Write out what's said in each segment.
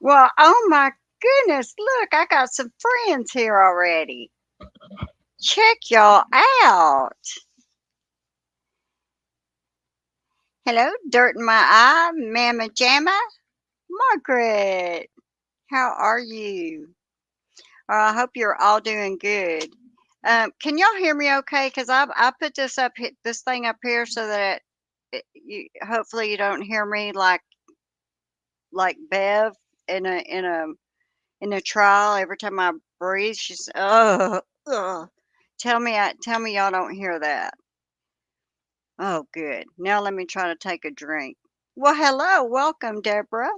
Well, oh my goodness, look, I got some friends here already. Check y'all out. Hello, Dirt in My Eye, Mamma Jamma, Margaret. How are you? I hope you're all doing good. Can y'all hear me okay? Because I put this thing up here so that you hopefully you don't hear me like Bev in a trial every time I breathe. She's ugh. Tell me y'all don't hear that. Oh, good. Now let me try to take a drink. Well, hello, welcome, Deborah.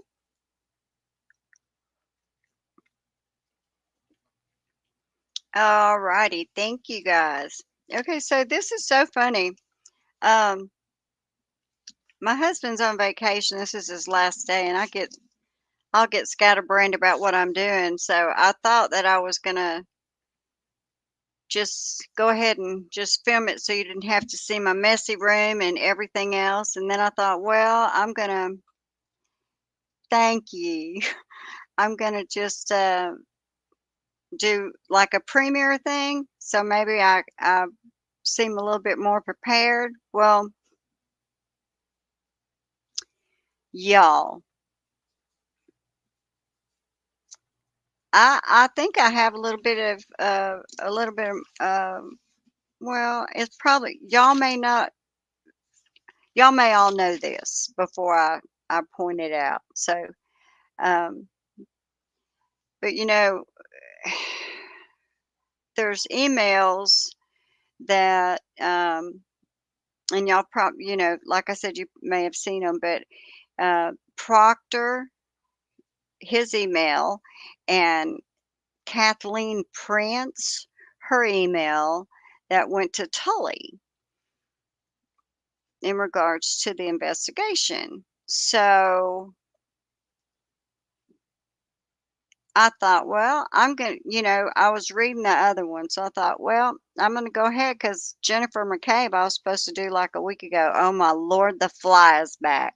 All righty, thank you guys. Okay, so this is so funny. Um, my husband's on vacation. This is his last day, and I'll get scatterbrained about what I'm doing. So I thought that I was gonna just go ahead and just film it so you didn't have to see my messy room and everything else. And then I thought, well, I'm gonna thank you. I'm gonna just do like a premiere thing, so maybe I seem a little bit more prepared. Well, y'all, I think I have a little bit of well, it's probably y'all may all know this before I point it out. So, um, but there's emails that and y'all probably like I said, you may have seen them, but Proctor, his email, and Kathleen Prince, her email that went to Tully in regards to the investigation. So I thought, well, I was reading the other one, so I thought, well, I'm going to go ahead because Jennifer McCabe, I was supposed to do like a week ago. Oh my Lord, the fly is back.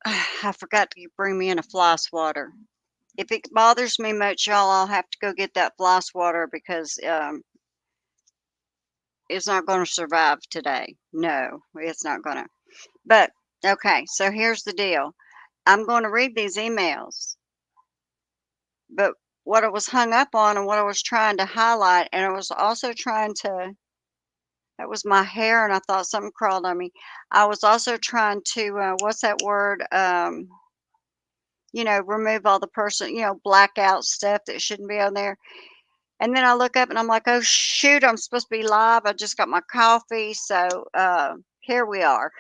I forgot to bring me in a fly swatter. If it bothers me much, y'all, I'll have to go get that fly swatter because it's not going to survive today. No, it's not going to. But okay, so here's the deal. I'm going to read these emails, but what I was hung up on and what I was trying to highlight, and I was also trying to, that was my hair, and I thought something crawled on me. I was also trying to, what's that word? Remove all the blackout stuff that shouldn't be on there. And then I look up and I'm like, oh shoot, I'm supposed to be live. I just got my coffee. So here we are.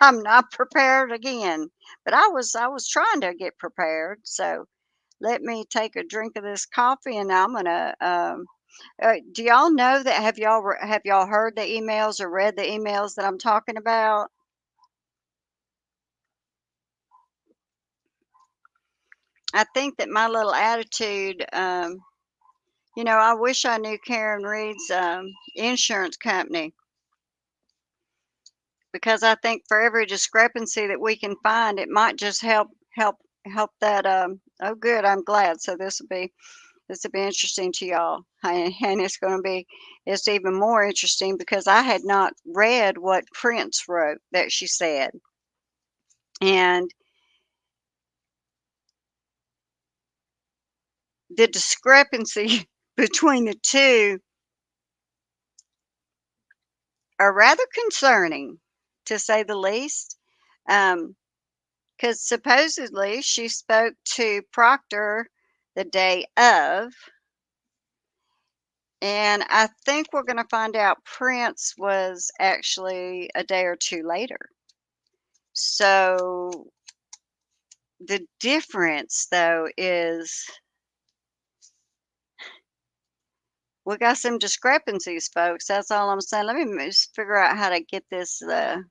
I'm not prepared again. But I was trying to get prepared. So let me take a drink of this coffee and I'm gonna do y'all know that have y'all heard the emails or read the emails that I'm talking about? I think that my little attitude, I wish I knew Karen Reed's insurance company because I think for every discrepancy that we can find, it might just help that. Oh, good. I'm glad. So this will be interesting to y'all, and it's even more interesting because I had not read what Prince wrote that she said, and the discrepancy between the two are rather concerning, to say the least. Um, Because supposedly she spoke to Proctor the day of, and I think we're going to find out Prince was actually a day or two later. So the difference, though, is we got some discrepancies, folks. That's all I'm saying. Let me just figure out how to get this. I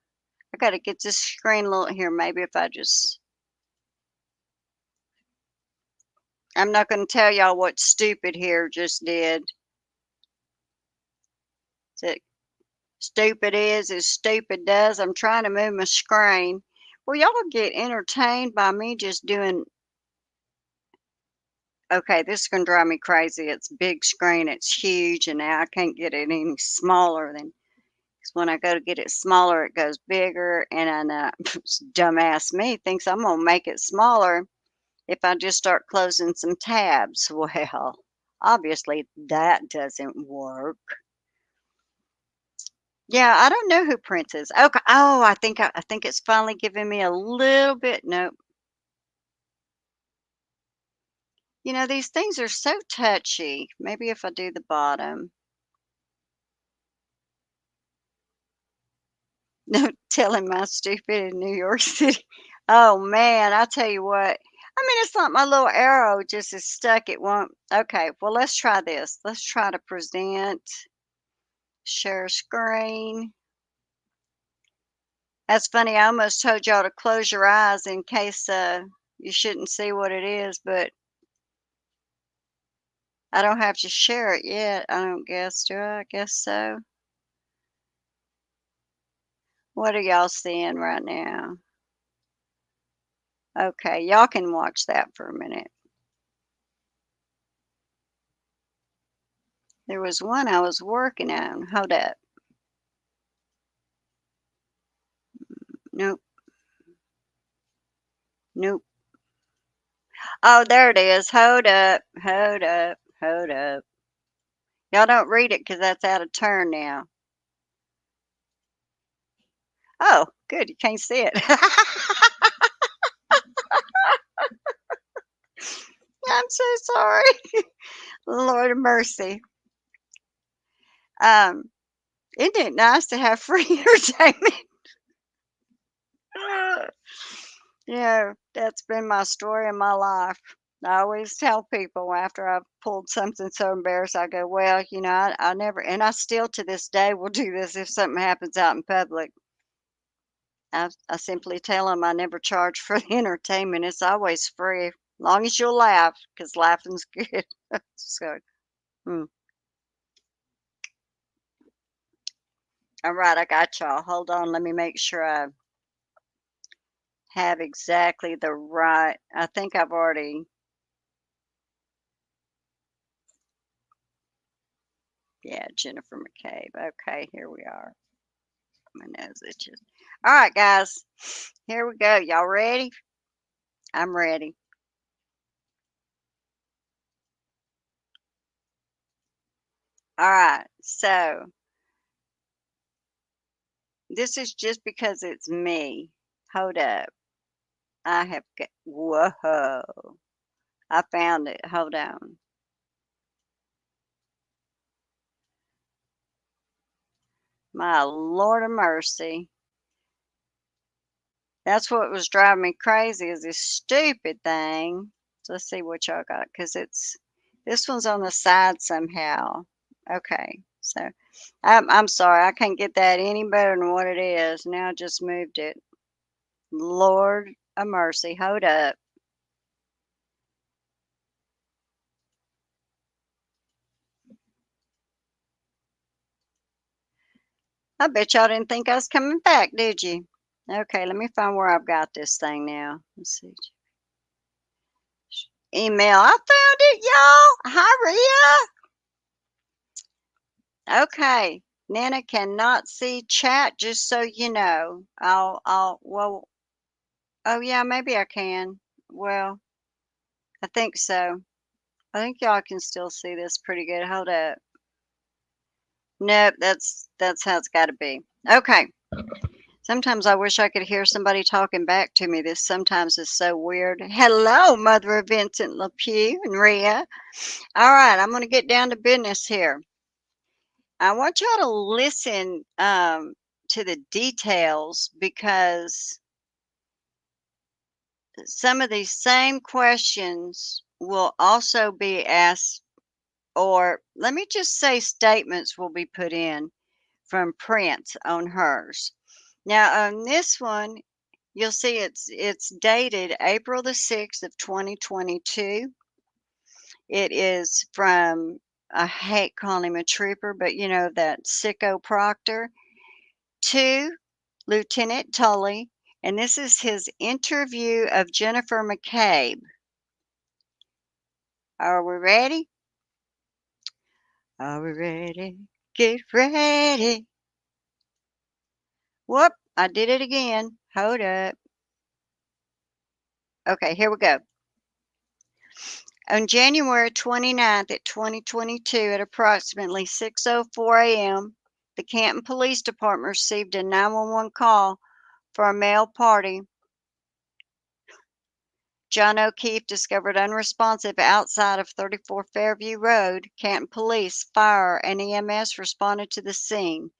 got to get this screen a little here. Maybe if I just. I'm not going to tell y'all what stupid here just did. So stupid is as stupid does. I'm trying to move my screen. Well, y'all get entertained by me just doing. Okay, this is gonna drive me crazy. It's big screen, it's huge, and now I can't get it any smaller than. 'Cause when I go to get it smaller, it goes bigger, and I know dumbass me thinks I'm gonna make it smaller if I just start closing some tabs. Well, obviously that doesn't work. Yeah, I don't know who Prince is. Okay. Oh, I think it's finally giving me a little bit. Nope. These things are so touchy. Maybe if I do the bottom. No telling my stupid in New York City. Oh man, I tell you what. I mean, it's like my little arrow just is stuck. It won't. Okay, well, let's try this. Let's try to present, share screen. That's funny. I almost told y'all to close your eyes in case you shouldn't see what it is, but I don't have to share it yet. I don't guess. Do I? I guess so. What are y'all seeing right now? Okay, y'all can watch that for a minute. There was one I was working on. Hold up. Nope. Nope. Oh, there it is. Hold up. Hold up. Hold up. Y'all don't read it because that's out of turn now. Oh, good. You can't see it. I'm so sorry. Lord of mercy. Um, isn't it nice to have free entertainment? That's been my story in my life. I always tell people after I've pulled something so embarrassed, I go, well, I never, and I still to this day will do this if something happens out in public. I simply tell them I never charge for the entertainment. It's always free, long as you'll laugh, because laughing's good. So, hmm. All right, I got y'all. Hold on, let me make sure I have exactly the right. I think I've already. Yeah, Jennifer McCabe. Okay, here we are. My nose itches. All right, guys, here we go. Y'all ready? I'm ready. All right, so this is just because it's me. Hold up. I have got. Whoa. I found it. Hold on. My Lord of mercy. That's what was driving me crazy is this stupid thing. So let's see what y'all got because this one's on the side somehow. Okay, so I'm sorry I can't get that any better than what it is. Now I just moved it. Lord of mercy, hold up. I bet y'all didn't think I was coming back, did you? Okay, let me find where I've got this thing now. Let's see. Email. I found it, y'all. Hi, Rhea. Okay. Nana cannot see chat, just so you know. Well, oh yeah, maybe I can. Well, I think so. I think y'all can still see this pretty good. Hold up. Nope, that's how it's got to be. Okay. Sometimes I wish I could hear somebody talking back to me. This sometimes is so weird. Hello, Mother of Vincent LePew and Rhea. All right, I'm going to get down to business here. I want y'all to listen to the details because some of these same questions will also be asked, or let me just say, statements will be put in from Prince on hers. Now, on this one, you'll see it's dated April the 6th of 2022. It is from, I hate calling him a trooper, but that sicko Proctor, to Lieutenant Tully And this is his interview of Jennifer McCabe. Are we ready? Are we ready? Get ready. Whoop, I did it again. Hold up. Okay, here we go. On January 29th at 2022 at approximately 6:04 a.m., the Canton Police Department received a 911 call for a male party. John O'Keefe discovered unresponsive outside of 34 Fairview Road. Canton Police, Fire, and EMS responded to the scene.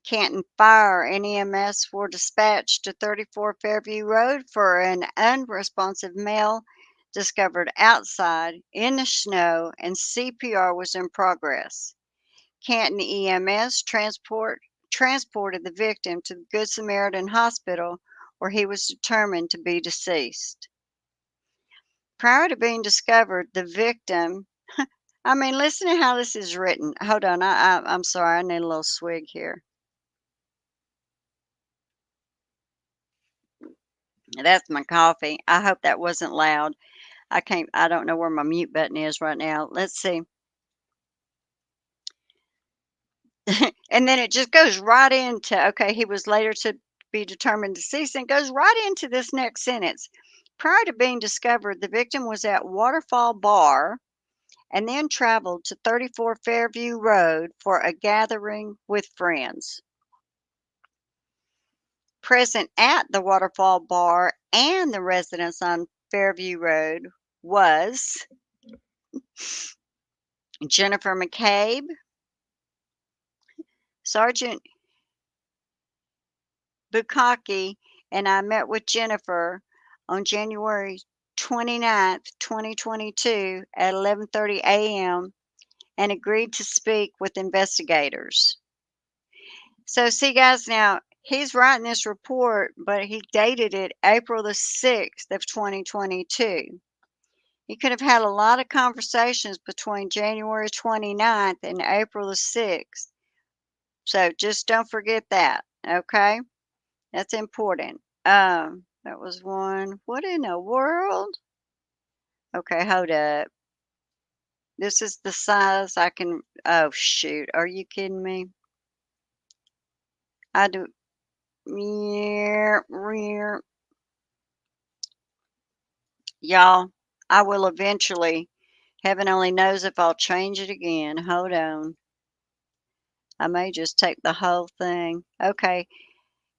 Canton Fire and EMS were dispatched to 34 Fairview Road for an unresponsive male discovered outside in the snow, and CPR was in progress. Canton EMS transported the victim to the Good Samaritan Hospital, where he was determined to be deceased. Prior to being discovered, the victim, I mean, listen to how this is written. Hold on, I'm sorry, I need a little swig here. That's my coffee. I hope that wasn't loud. I don't know where my mute button is right now. Let's see. And then it just goes right into, okay, he was later to be determined deceased, and goes right into this next sentence. Prior to being discovered, the victim was at Waterfall Bar and then traveled to 34 Fairview Road for a gathering with friends. Present at the Waterfall Bar and the residence on Fairview Road was Jennifer McCabe, Sergeant Bukaki, and I met with Jennifer on January 29th, 2022 at 11:30 a.m. and agreed to speak with investigators. So see guys, now he's writing this report, but he dated it April the 6th of 2022. He could have had a lot of conversations between January 29th and April the 6th. So just don't forget that, okay? That's important. That was one. What in the world? Okay, hold up. This is the size I can. Oh, shoot. Are you kidding me? I do. Yeah, yeah. Y'all, I will eventually. Heaven only knows if I'll change it again. Hold on. I may just take the whole thing. Okay.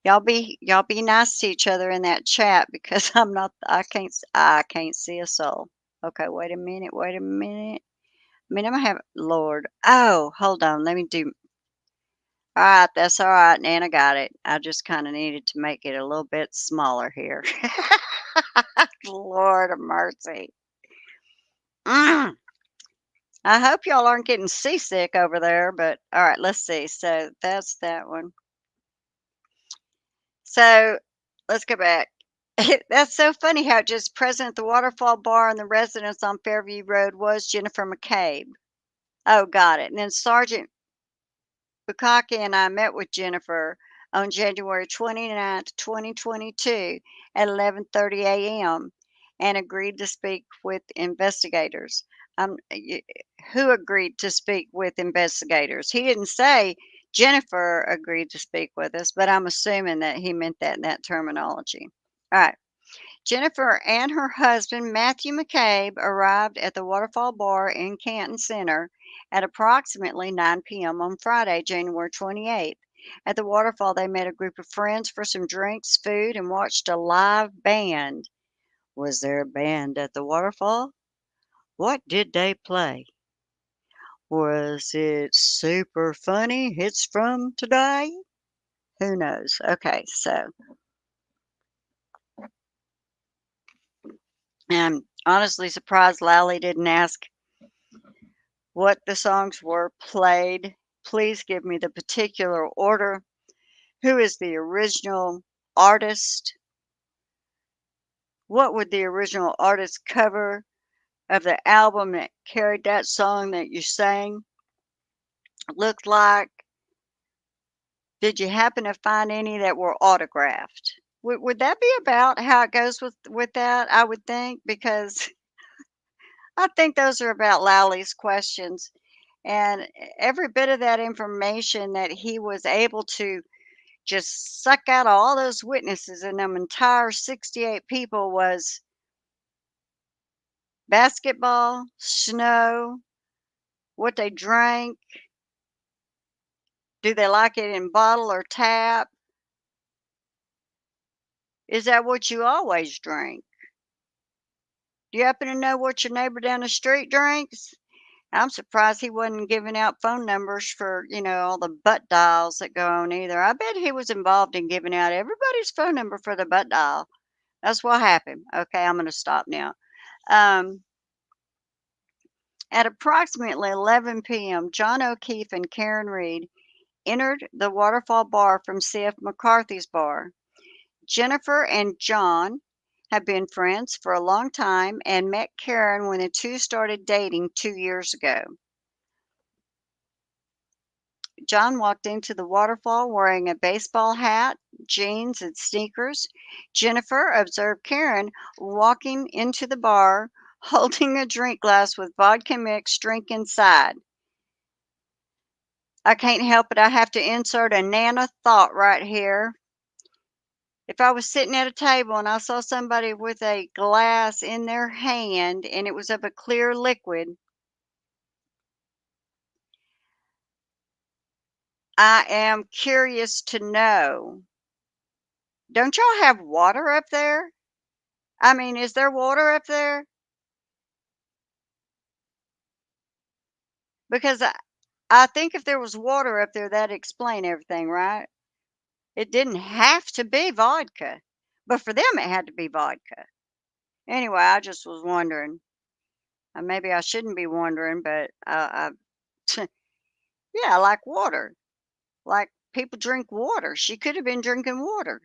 Y'all be nice to each other in that chat because I can't see a soul. Okay, wait a minute, wait a minute. I mean, I'm gonna have Lord. Oh, hold on. Let me do. All right, that's all right, and I got it. I just kind of needed to make it a little bit smaller here. Lord of mercy. Mm. I hope y'all aren't getting seasick over there, but all right, let's see. So that's that one. So let's go back. That's so funny how just present at the Waterfall Bar and the residence on Fairview Road was Jennifer McCabe. Oh, got it. And then Sergeant Bukaki and I met with Jennifer on January 29th, 2022 at 11:30 a.m. and agreed to speak with investigators. Who agreed to speak with investigators? He didn't say Jennifer agreed to speak with us, but I'm assuming that he meant that in that terminology. All right. Jennifer and her husband, Matthew McCabe, arrived at the Waterfall Bar in Canton Center at approximately 9 p.m. on Friday, January 28th. At the waterfall, they met a group of friends for some drinks, food, and watched a live band. Was there a band at the waterfall? What did they play? Was it super funny hits from today? Who knows? Okay, so I'm honestly surprised Lally didn't ask what the songs were played. Please give me the particular order. Who is the original artist? What would the original artist cover of the album that carried that song that you sang look like? Did you happen to find any that were autographed? Would that be about how it goes with that? I would think because I think those are about Lowley's questions, and every bit of that information that he was able to just suck out of all those witnesses and them entire 68 people was basketball, snow, what they drank, do they like it in bottle or tap? Is that what you always drink? Do you happen to know what your neighbor down the street drinks? I'm surprised he wasn't giving out phone numbers for, all the butt dials that go on either. I bet he was involved in giving out everybody's phone number for the butt dial. That's what happened. Okay, I'm going to stop now. Um, at approximately 11 p.m., John O'Keefe and Karen Reed entered the Waterfall Bar from C.F. McCarthy's bar. Jennifer and John have been friends for a long time and met Karen when the two started dating 2 years ago. John walked into the waterfall wearing a baseball hat, jeans, and sneakers. Jennifer observed Karen walking into the bar holding a drink glass with vodka mixed drink inside. I can't help it. I have to insert a Nana thought right here. If I was sitting at a table and I saw somebody with a glass in their hand and it was of a clear liquid, I am curious to know. Don't y'all have water up there? I mean, is there water up there? Because I think if there was water up there, that'd explain everything, right? It didn't have to be vodka, but for them, it had to be vodka. Anyway, I just was wondering. Maybe I shouldn't be wondering, but yeah, I like water. Like people drink water. She could have been drinking water.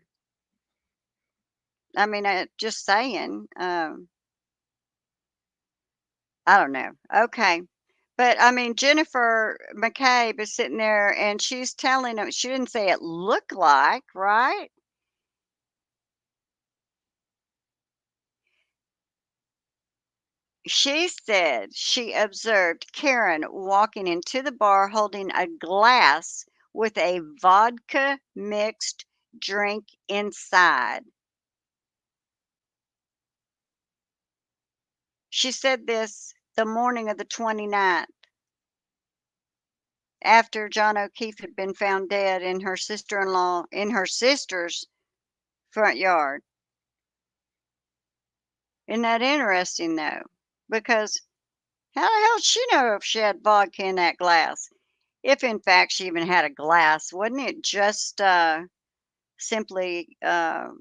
I mean, just saying. I don't know. Okay. But I mean, Jennifer McCabe is sitting there and she's telling him, she didn't say it looked like, right? She said she observed Karen walking into the bar holding a glass with a vodka mixed drink inside. She said this the morning of the 29th, after John O'Keefe had been found dead in her sister's front yard. Isn't that interesting though? Because how the hell did she know if she had vodka in that glass? If in fact she even had a glass, wasn't it just simply oh,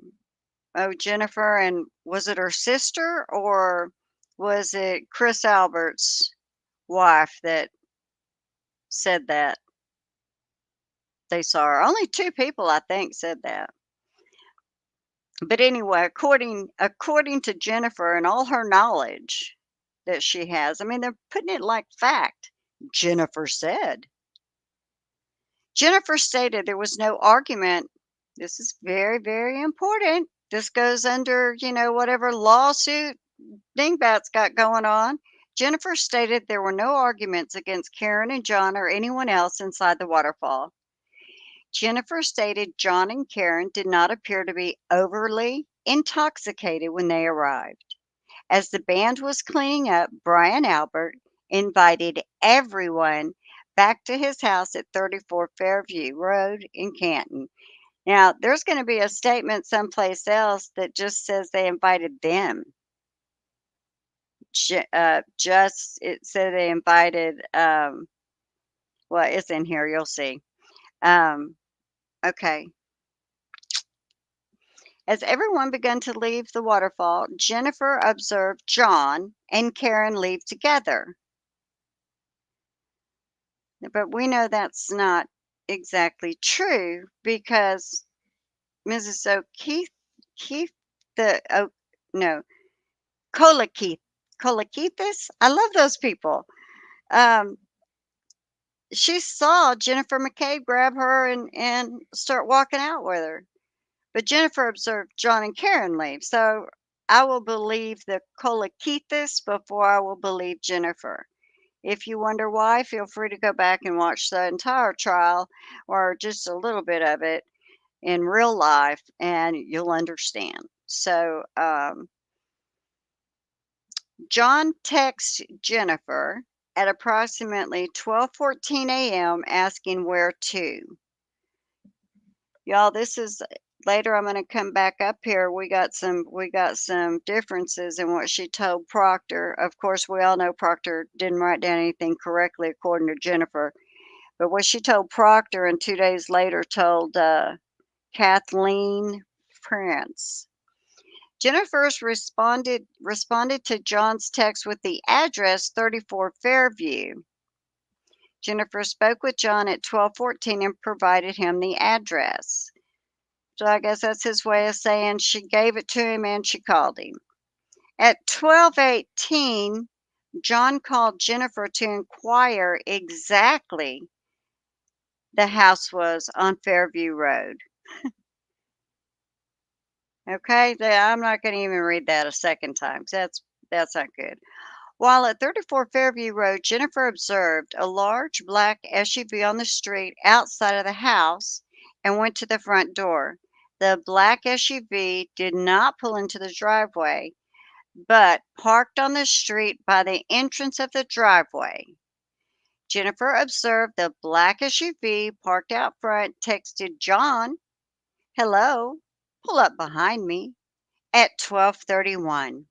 Jennifer, and was it her sister or was it Chris Albert's wife that said that they saw her? Only two people I think said that. But anyway, according to Jennifer and all her knowledge that she has, I mean, they're putting it like fact. Jennifer said. Jennifer stated there was no argument. This is very, very important. This goes under, whatever lawsuit Dingbat's got going on. Jennifer stated there were no arguments against Karen and John or anyone else inside the waterfall. Jennifer stated John and Karen did not appear to be overly intoxicated when they arrived. As the band was cleaning up, Brian Albert invited everyone back to his house at 34 Fairview Road in Canton. Now, there's going to be a statement someplace else that just says they invited them. Just it said they invited. Well, it's in here. You'll see. Um, okay. As everyone began to leave the waterfall, Jennifer observed John and Karen leave together. But we know that's not exactly true because Mrs. O'Keefe, Keefe, the oh no, Colakeith, Colakeithis. I love those people. Um, she saw Jennifer McCabe grab her and start walking out with her. But Jennifer observed John and Karen leave. So I will believe the Colakethis before I will believe Jennifer. If you wonder why, feel free to go back and watch the entire trial or just a little bit of it in real life and you'll understand. So, John texts Jennifer at approximately 12:14 a.m. asking where to. Y'all, this is later I'm going to come back up here. We got some differences in what she told Proctor. Of course, we all know Proctor didn't write down anything correctly according to Jennifer. But what she told Proctor and 2 days later told Kathleen Prince. Jennifer's responded to John's text with the address 34 Fairview. Jennifer spoke with John at 12:14 and provided him the address. So I guess that's his way of saying she gave it to him and she called him. At 12:18, John called Jennifer to inquire exactly the house was on Fairview Road. Okay, I'm not going to even read that a second time. 'Cause that's not good. While at 34 Fairview Road, Jennifer observed a large black SUV on the street outside of the house and went to the front door. The black SUV did not pull into the driveway, but parked on the street by the entrance of the driveway. Jennifer observed the black SUV parked out front, texted John, "Hello, pull up behind me," at 12:31.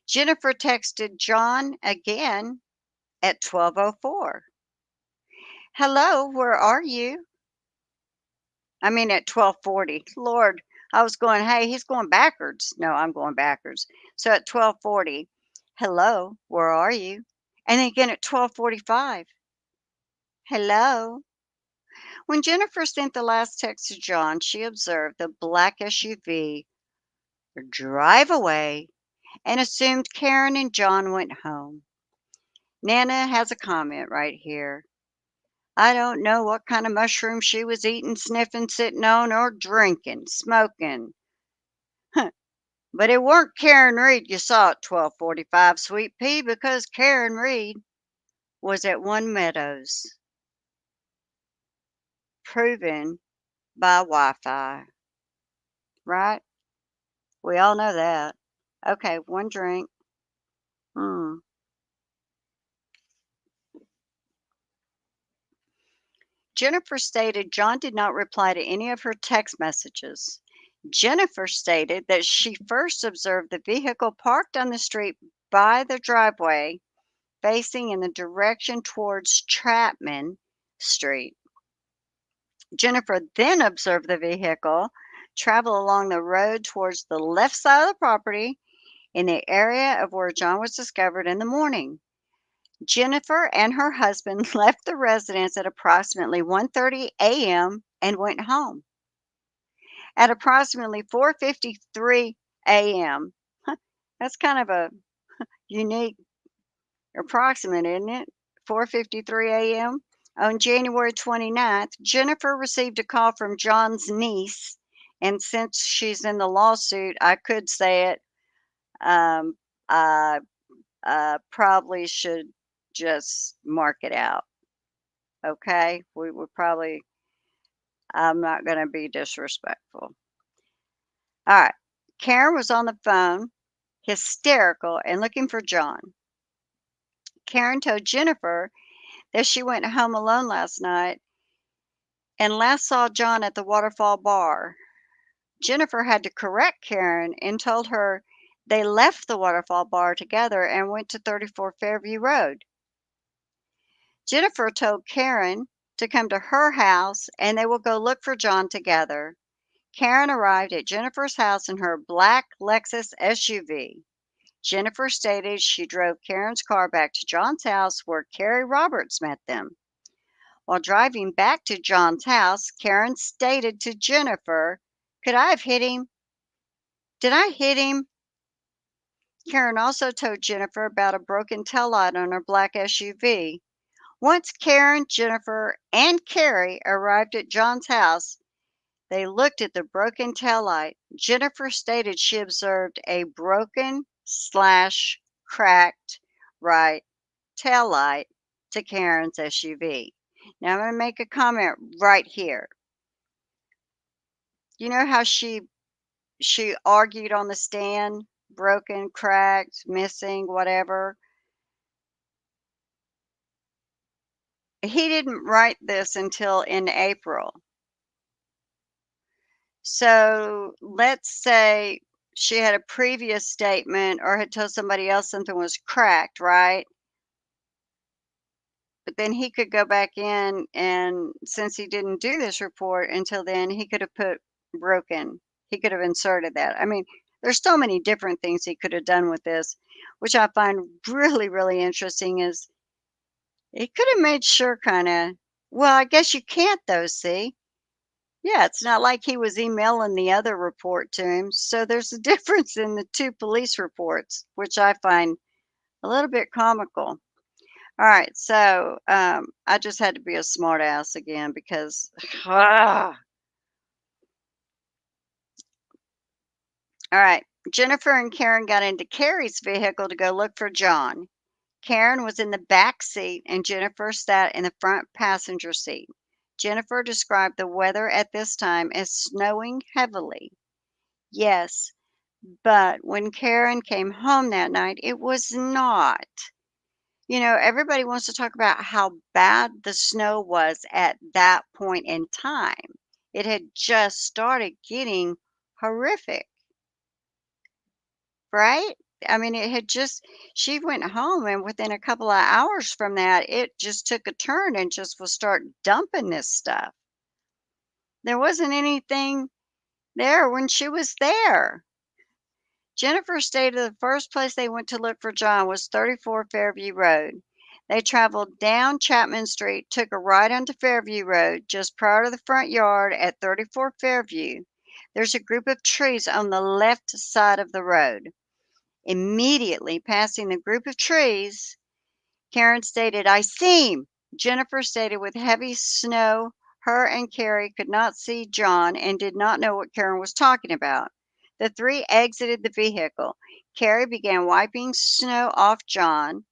Jennifer texted John again at 12:04. "Hello, where are you?" I mean at 12:40. Lord, I was going, "Hey, he's going backwards." No, I'm going backwards. So at 12:40, "Hello, where are you?" And then again at 12:45, "Hello." When Jennifer sent the last text to John, she observed the black SUV drive away and assumed Karen and John went home. Nana has a comment right here. "I don't know what kind of mushroom she was eating, sniffing, sitting on, or drinking, smoking. But it weren't Karen Reed you saw at 12:45, Sweet Pea, because Karen Reed was at One Meadows, proven by Wi-Fi." Right? We all know that. Okay, one drink. Mm. Jennifer stated John did not reply to any of her text messages. Jennifer stated that she first observed the vehicle parked on the street by the driveway facing in the direction towards Chapman Street. Jennifer then observed the vehicle travel along the road towards the left side of the property in the area of where John was discovered in the morning. Jennifer and her husband left the residence at approximately 1:30 a.m. and went home. At approximately 4:53 a.m., that's kind of a unique approximate, isn't it? 4:53 a.m. On January 29th, Jennifer received a call from John's niece, and since she's in the lawsuit, I could say it. Um, I probably should just mark it out. Okay, we would probably. I'm not going to be disrespectful. All right. Karen was on the phone, hysterical and looking for John. Karen told Jennifer that she went home alone last night and last saw John at the Waterfall Bar. Jennifer had to correct Karen and told her they left the Waterfall Bar together and went to 34 Fairview Road. Jennifer told Karen to come to her house and they will go look for John together. Karen arrived at Jennifer's house in her black Lexus SUV. Jennifer stated she drove Karen's car back to John's house where Carrie Roberts met them. While driving back to John's house, Karen stated to Jennifer, "Could I have hit him? Did I hit him?" Karen also told Jennifer about a broken taillight on her black SUV. Once Karen, Jennifer, and Carrie arrived at John's house, They looked at the broken taillight. Jennifer stated she observed a broken slash cracked right taillight to Karen's SUV. Now I'm going to make a comment right here. You know how she argued on the stand, broken, cracked, missing, whatever. He didn't write this until in April. So let's say she had a previous statement or had told somebody else something was cracked, right? But then he could go back in, and since he didn't do this report until then, he could have put broken. He could have inserted that. I mean, there's so many different things he could have done with this, which I find really, really interesting is he could have made sure kind of, well, I guess you can't though, see? Yeah, it's not like he was emailing the other report to him. So there's a difference in the two police reports, which I find a little bit comical. All right, so I just had to be a smart ass again because all right. Jennifer and Karen got into Carrie's vehicle to go look for John. Karen was in the back seat and Jennifer sat in the front passenger seat. Jennifer described the weather at this time as snowing heavily. Yes, but when Karen came home that night, it was not. You know, everybody wants to talk about how bad the snow was at that point in time. It had just started getting horrific, right? I mean, it had just, she went home and within a couple of hours from that, it just took a turn and just was start dumping this stuff. There wasn't anything there when she was there. Jennifer stated the first place they went to look for John was 34 Fairview Road. They traveled down Chapman Street, took a right onto Fairview Road. Just prior to the front yard at 34 Fairview, there's a group of trees on the left side of the road. Immediately passing the group of trees, Karen stated, I see him. Jennifer stated with heavy snow, her and Carrie could not see John and did not know what Karen was talking about. The three exited the vehicle. Carrie began wiping snow off John.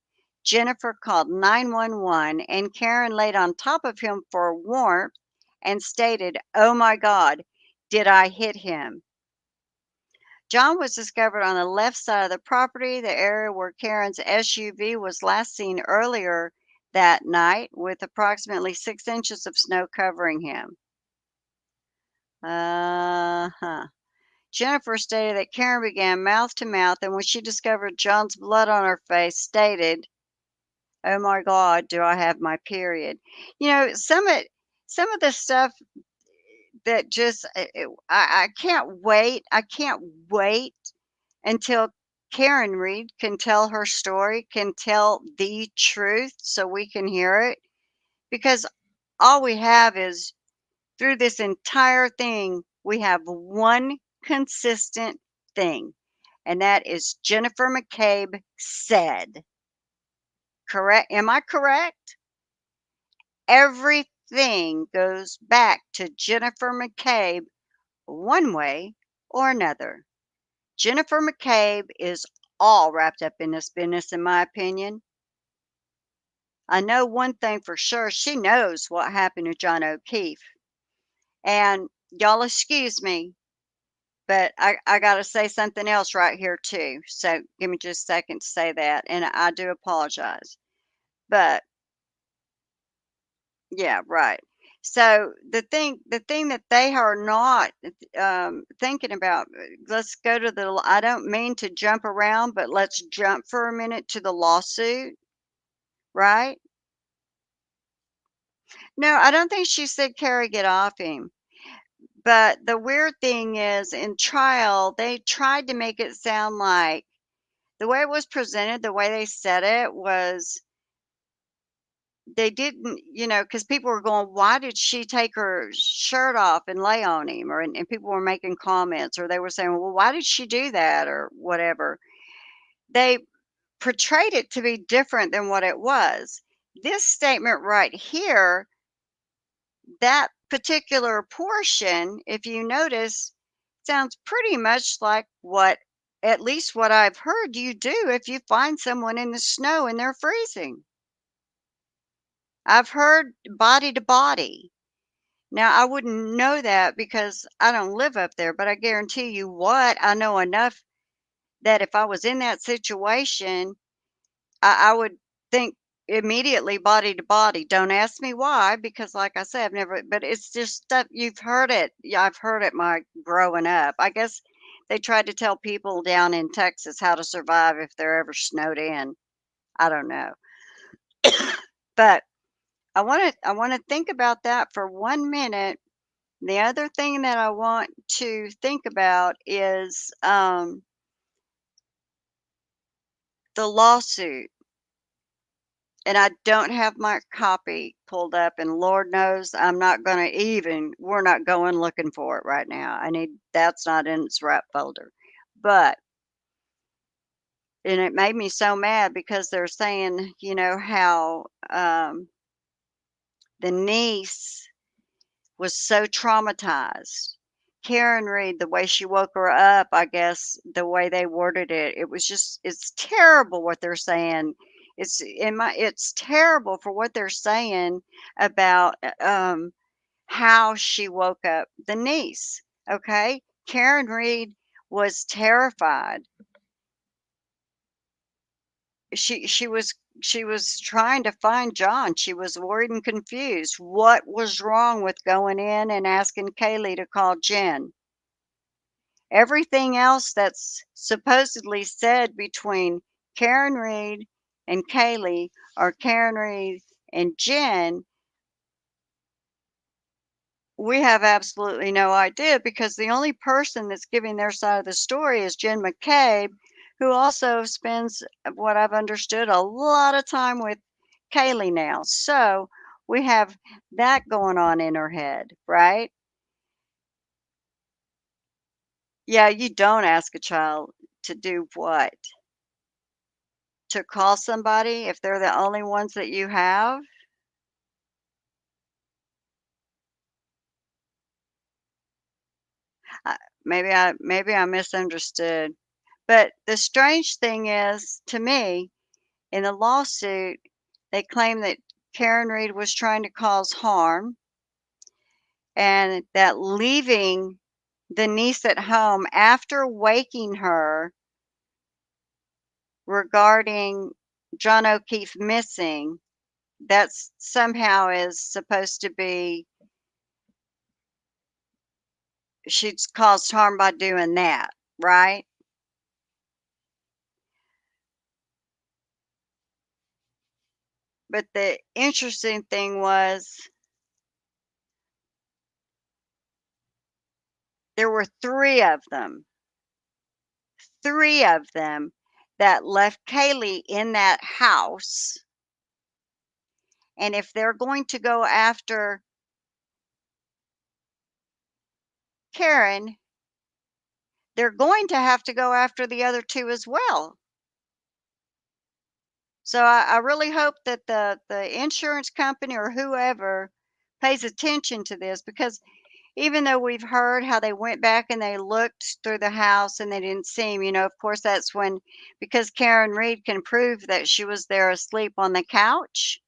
Jennifer called 911 and Karen laid on top of him for warmth and stated, oh my God, did I hit him? John was discovered on the left side of the property, the area where Karen's SUV was last seen earlier that night, with approximately 6 inches of snow covering him. Uh-huh. Jennifer stated that Karen began mouth to mouth, and when she discovered John's blood on her face, stated, "Oh my God, do I have my period?" You know, some of the stuff that just I can't wait. I can't wait until Karen Reed can tell her story, can tell the truth so we can hear it. Because all we have is through this entire thing, we have one consistent thing, and that is Jennifer McCabe said. Correct? Am I correct? Everything goes back to Jennifer McCabe one way or another. Jennifer McCabe is all wrapped up in this business, in my opinion. I know one thing for sure. She knows what happened to John O'Keefe. And y'all excuse me, but I got to say something else right here, too. So give me just a second to say that. And I do apologize. But yeah, right. So the thing that they are not thinking about, let's go to the, I don't mean to jump around, but let's jump for a minute to the lawsuit, right? No, I don't think she said, "Carrie, get off him." But the weird thing is, in trial, they tried to make it sound like the way it was presented, the way they said it was they didn't, because people were going, "Why did she take her shirt off and lay on him?" Or and people were making comments, or they were saying, "Well, why did she do that?" or whatever. They portrayed it to be different than what it was. This statement right here, that particular portion, if you notice, sounds pretty much like what at least what I've heard you do if you find someone in the snow and they're freezing. I've heard body to body. Now, I wouldn't know that because I don't live up there, but I guarantee you what, I know enough that if I was in that situation, I would think immediately body to body. Don't ask me why, because like I said, I've never, but it's just stuff you've heard it. Yeah, I've heard it my growing up. I guess they tried to tell people down in Texas how to survive if they're ever snowed in. I don't know. But I want to think about that for 1 minute. The other thing that I want to think about is the lawsuit. And I don't have my copy pulled up, and Lord knows I'm not gonna even we're not going looking for it right now. I need that's not in its right folder. But and it made me so mad because they're saying, how, the niece was so traumatized. Karen Reed, the way she woke her up, I guess the way they worded it, it was just it's terrible what they're saying. It's terrible for what they're saying about how she woke up the niece. Okay? Karen Reed was terrified. She was trying to find John. She was worried and confused. What was wrong with going in and asking Kaylee to call Jenn? Everything else that's supposedly said between Karen Reed and Kaylee or Karen Reed and Jenn, we have absolutely no idea because the only person that's giving their side of the story is Jenn McCabe, who also spends, what I've understood, a lot of time with Kaylee now. So we have that going on in her head, right? Yeah, you don't ask a child to do what? To call somebody if they're the only ones that you have? I maybe I misunderstood. But the strange thing is, to me, in the lawsuit, they claim that Karen Reed was trying to cause harm and that leaving the niece at home after waking her regarding John O'Keefe missing, that's somehow is supposed to be she's caused harm by doing that, right? But the interesting thing was there were 3 of them, 3 of them that left Kaylee in that house, and if they're going to go after Karen, they're going to have to go after the other 2 as well. So I really hope that the insurance company or whoever pays attention to this because even though we've heard how they went back and they looked through the house and they didn't see him, of course, that's when because Karen Reed can prove that she was there asleep on the couch.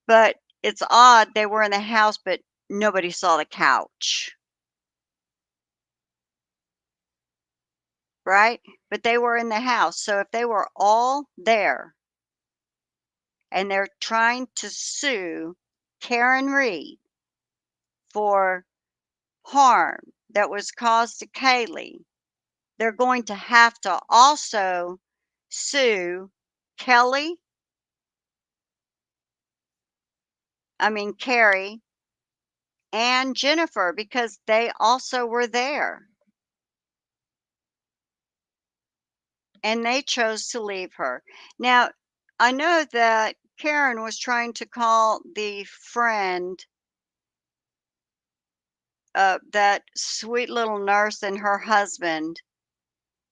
But it's odd they were in the house, but nobody saw the couch, right? But they were in the house. So if they were all there and they're trying to sue Karen Reed for harm that was caused to Kaylee, they're going to have to also sue Kelly, Carrie, and Jennifer because they also were there and they chose to leave her. Now, I know that Karen was trying to call the friend, that sweet little nurse and her husband.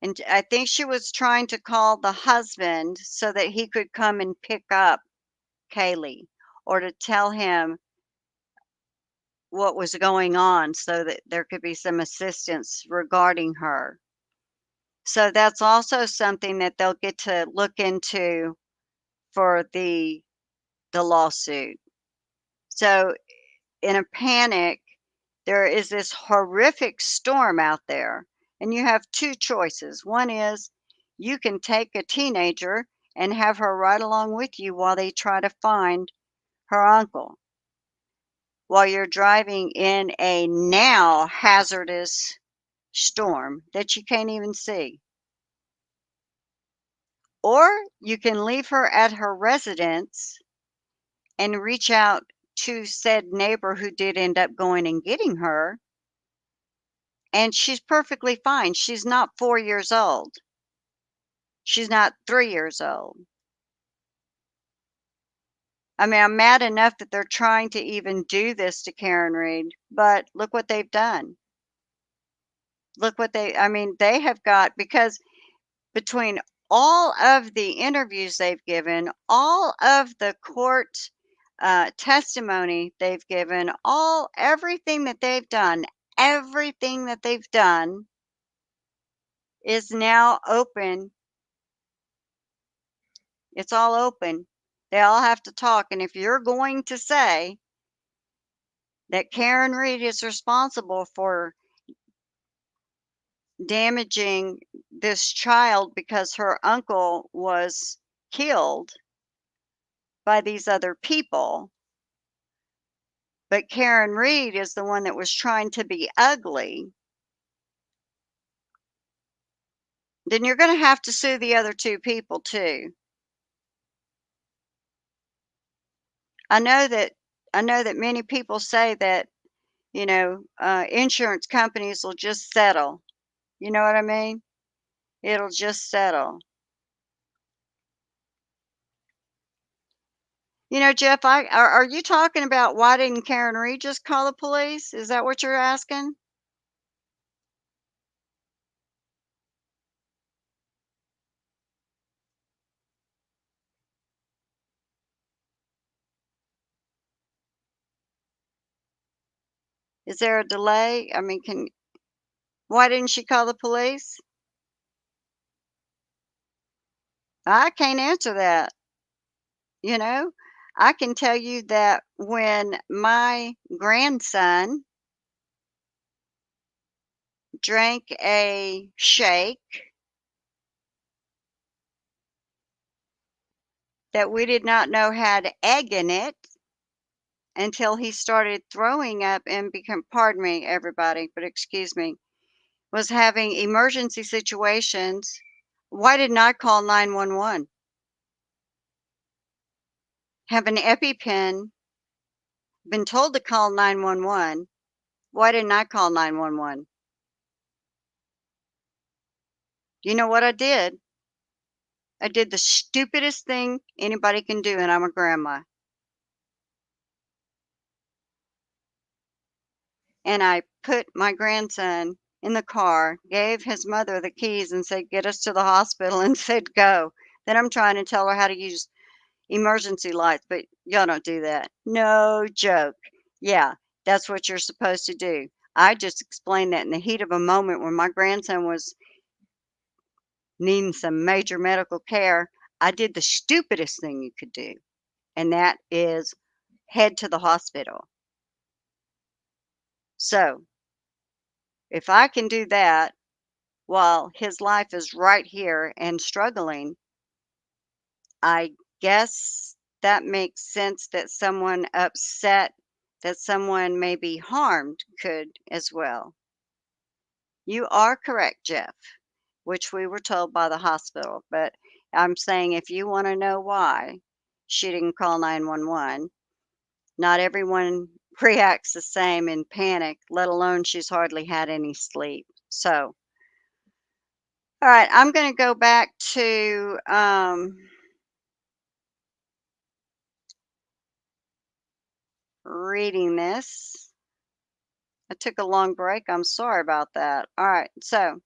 And I think she was trying to call the husband so that he could come and pick up Kaylee or to tell him what was going on so that there could be some assistance regarding her. So that's also something that they'll get to look into for the lawsuit. So in a panic, there is this horrific storm out there, and you have two choices. One is you can take a teenager and have her ride along with you while they try to find her uncle, while you're driving in a now hazardous storm that you can't even see. Or you can leave her at her residence and reach out to said neighbor who did end up going and getting her, and she's perfectly fine. She's not 4 years old. She's not 3 years old. I mean, I'm mad enough that they're trying to even do this to Karen Reed, but look what they've done. Look what I mean, they have got, because between all of the interviews they've given, all of the court testimony they've given, everything that they've done is now open. It's all open. They all have to talk. And if you're going to say that Karen Reed is responsible for damaging this child because her uncle was killed by these other people, but Karen Reed is the one that was trying to be ugly, then you're going to have to sue the other two people too. I know that many people say that, insurance companies will just settle. You know what I mean? It'll just settle. Jeff, are you talking about why didn't Karen Reed just call the police? Is that what you're asking? Is there a delay? I mean, why didn't she call the police? I can't answer that. You know, I can tell you that when my grandson drank a shake that we did not know had egg in it until he started throwing up and become, pardon me, everybody, but excuse me, was having emergency situations. Why didn't I call 911? Have an EpiPen, been told to call 911. Why didn't I call 911? You know what I did? I did the stupidest thing anybody can do, and I'm a grandma. And I put my grandson in the car, gave his mother the keys, and said, "Get us to the hospital," and said, "Go." Then I'm trying to tell her how to use emergency lights, but y'all don't do that. No joke. Yeah, that's what you're supposed to do. I just explained that in the heat of a moment when my grandson was needing some major medical care. I did the stupidest thing you could do, and that is head to the hospital. So, if I can do that while his life is right here and struggling, I guess that makes sense that someone upset that someone may be harmed could as well. You are correct, Jeff, which we were told by the hospital. But I'm saying if you want to know why she didn't call 911, not everyone reacts the same in panic, let alone she's hardly had any sleep. So, all right, I'm going to go back to reading this. I took a long break. I'm sorry about that. All right, so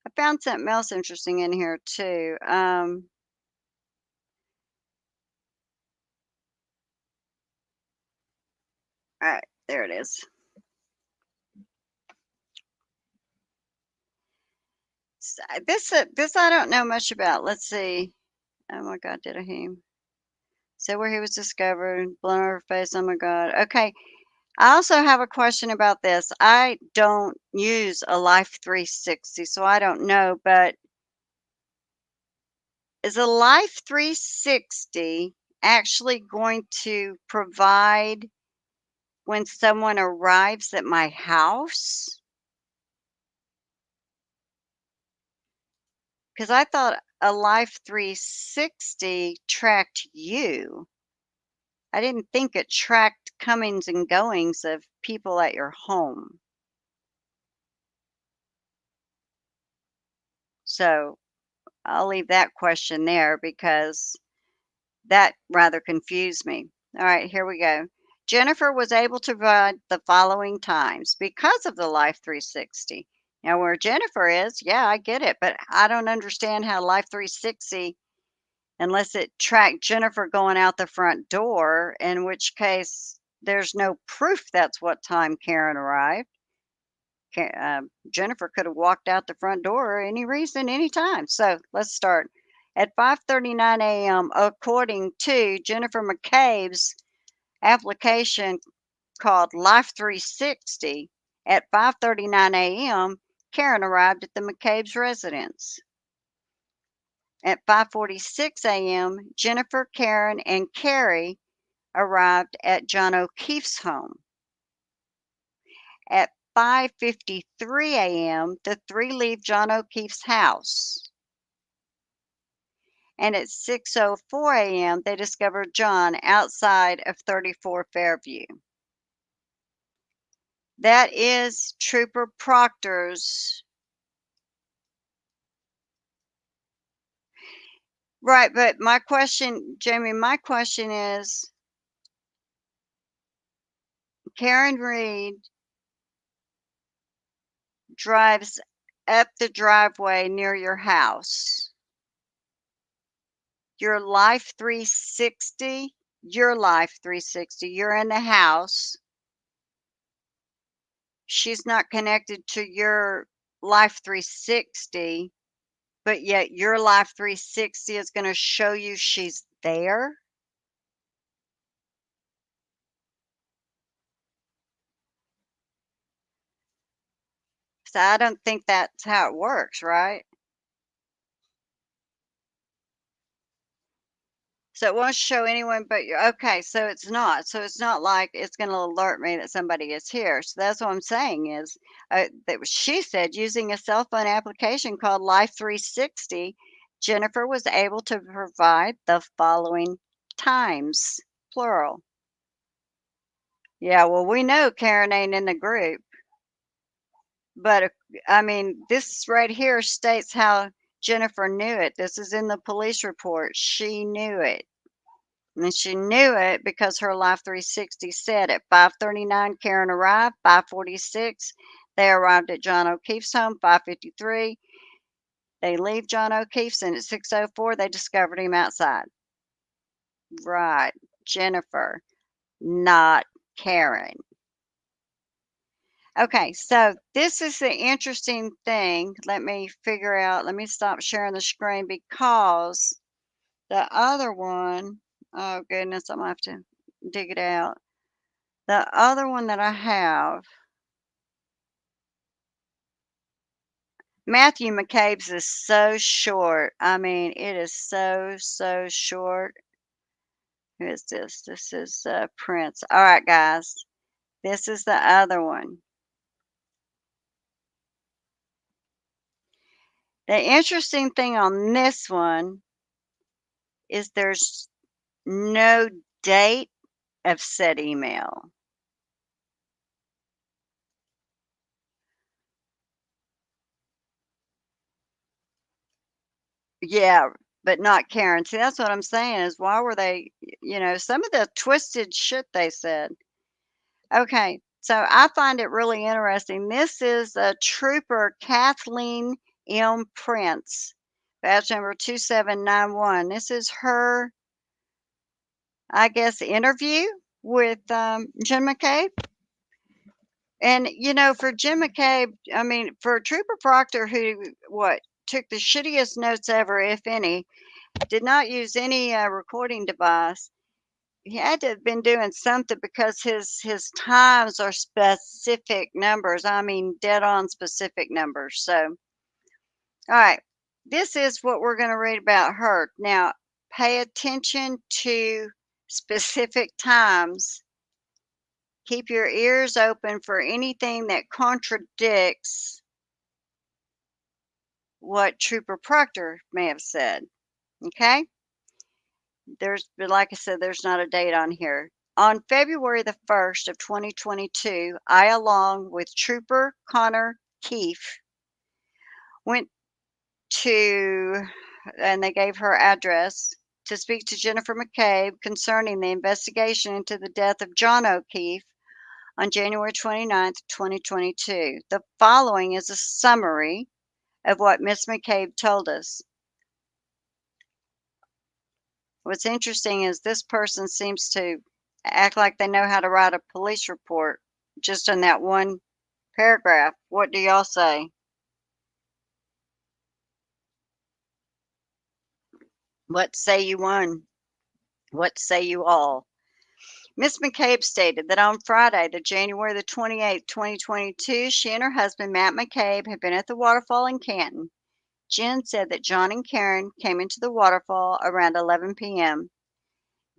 I found something else interesting in here too. All right, there it is. This I don't know much about. Let's see. Oh my God, did I him? So where he was discovered, blown over face. Oh my God. Okay. I also have a question about this. I don't use a Life 360, so I don't know, but is a Life 360 actually going to provide when someone arrives at my house? Because I thought a Life 360 tracked you. I didn't think it tracked comings and goings of people at your home. So I'll leave that question there because that rather confused me. All right, here we go. Jennifer was able to provide the following times because of the Life 360. Now, where Jennifer is, yeah, I get it, but I don't understand how Life 360, unless it tracked Jennifer going out the front door, in which case there's no proof that's what time Karen arrived. Jennifer could have walked out the front door any reason, anytime. So let's start. At 5:39 a.m., according to Jennifer McCabe's application called Life 360, at 5:39 a.m., Karen arrived at the McCabe's residence. At 5:46 a.m., Jennifer, Karen, and Carrie arrived at John O'Keefe's home. At 5:53 a.m., the three leave John O'Keefe's house. And at 6:04 a.m., they discover John outside of 34 Fairview. That is Trooper Proctor's. Right, but my question, Jamie, my question is Karen Reed drives up the driveway near your house. Your Life 360, your Life 360, you're in the house. She's not connected to your Life 360, but yet your Life 360 is gonna show you she's there? So I don't think that's how it works, right? So it won't show anyone but you. Okay, so it's not. So it's not like it's gonna alert me that somebody is here. So that's what I'm saying is, that she said using a cell phone application called Life 360, Jennifer was able to provide the following times, plural. Yeah, well, we know Karen ain't in the group, but I mean, this right here states how Jennifer knew it. This is in the police report. She knew it. And she knew it because her Life 360 said at 5:39 Karen arrived, 5:46 they arrived at John O'Keefe's home, 5:53 they leave John O'Keefe's, and at 6:04 they discovered him outside. Right, Jennifer, not Karen. Okay, so this is the interesting thing. Let me stop sharing the screen because the other one, oh goodness, I'm gonna have to dig it out. The other one that I have, Matthew McCabe's is so short. I mean, it is so, so short. Who is this? This is Prince. All right, guys. This is the other one. The interesting thing on this one is there's no date of said email. Yeah, but not Karen. See, that's what I'm saying is why were they, some of the twisted shit they said. Okay, so I find it really interesting. This is a trooper Kathleen M. Prince, badge number 2791. This is her, I guess, interview. with Jenn McCabe. And for Jim McCabe, I mean, for Trooper Proctor, who took the shittiest notes ever, if any, did not use any recording device. He had to have been doing something because his times are specific numbers. I mean, dead on specific numbers. So, all right, this is what we're going to read about her. Now, pay attention to specific times. Keep your ears open for anything that contradicts what Trooper Proctor may have said. Okay? But like I said, there's not a date on here. On February the 1st of 2022, I, along with Trooper Connor Keefe, went to, and they gave her address, to speak to Jennifer McCabe concerning the investigation into the death of John O'Keefe on January 29th, 2022. The following is a summary of what Miss McCabe told us. What's interesting is this person seems to act like they know how to write a police report just in that one paragraph. What do y'all say? What say you one? What say you all? Miss McCabe stated that on Friday, the January the 28th, 2022, she and her husband, Matt McCabe, had been at the waterfall in Canton. Jenn said that John and Karen came into the waterfall around 11 p.m.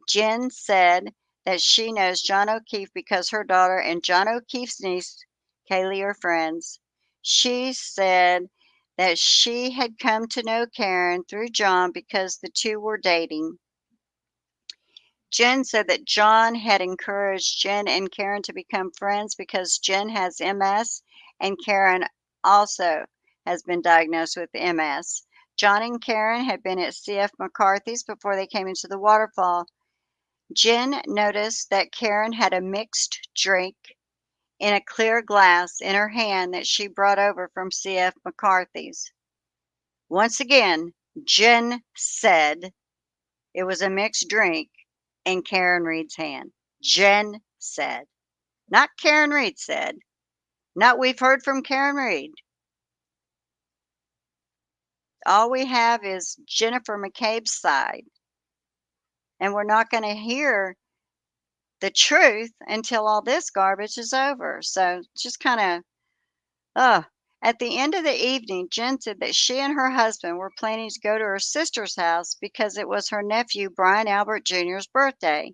Jenn said that she knows John O'Keefe because her daughter and John O'Keefe's niece, Kaylee, are friends. She said that she had come to know Karen through John because the two were dating. Jenn said that John had encouraged Jenn and Karen to become friends because Jenn has MS and Karen also has been diagnosed with MS. John and Karen had been at C.F. McCarthy's before they came into the waterfall. Jenn noticed that Karen had a mixed drink in a clear glass in her hand that she brought over from C.F. McCarthy's. Once again, Jenn said it was a mixed drink in Karen Reed's hand. Jenn said. Not Karen Reed said. Not we've heard from Karen Reed. All we have is Jennifer McCabe's side. And we're not going to hear the truth until all this garbage is over. So just kind of, At the end of the evening, Jenn said that she and her husband were planning to go to her sister's house because it was her nephew, Brian Albert Jr.'s birthday.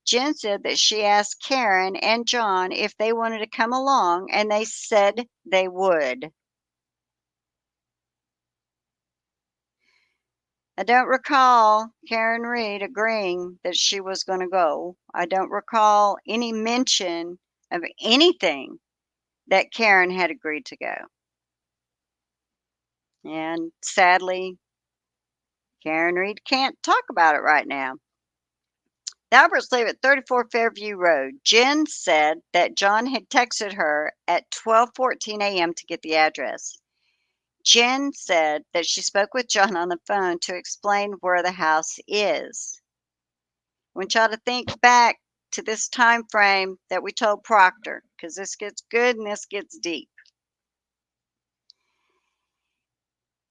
Jenn said that she asked Karen and John if they wanted to come along, and they said they would. I don't recall Karen Reed agreeing that she was going to go. I don't recall any mention of anything that Karen had agreed to go. And sadly, Karen Reed can't talk about it right now. The Alberts live at 34 Fairview Road. Jenn said that John had texted her at 12:14 a.m. to get the address. Jenn said that she spoke with John on the phone to explain where the house is. I want y'all to think back to this time frame that we told Proctor, because this gets good and this gets deep.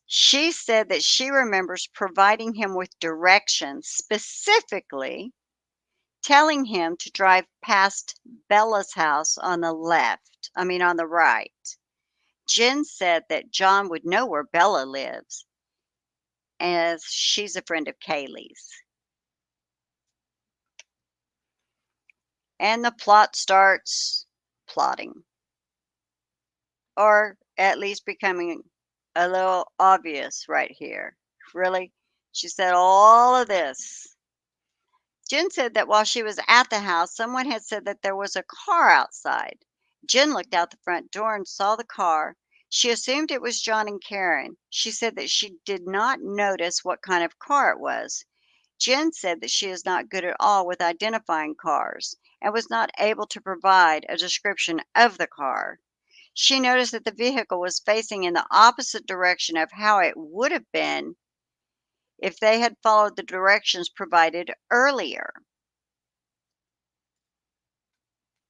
She said that she remembers providing him with directions, specifically telling him to drive past Bella's house on the on the right. Jenn said that John would know where Bella lives, as she's a friend of Kaylee's. And the plot starts plotting, or at least becoming a little obvious right here. Really? She said all of this. Jenn said that while she was at the house, someone had said that there was a car outside. Jenn looked out the front door and saw the car. She assumed it was John and Karen. She said that she did not notice what kind of car it was. Jenn said that she is not good at all with identifying cars and was not able to provide a description of the car. She noticed that the vehicle was facing in the opposite direction of how it would have been if they had followed the directions provided earlier.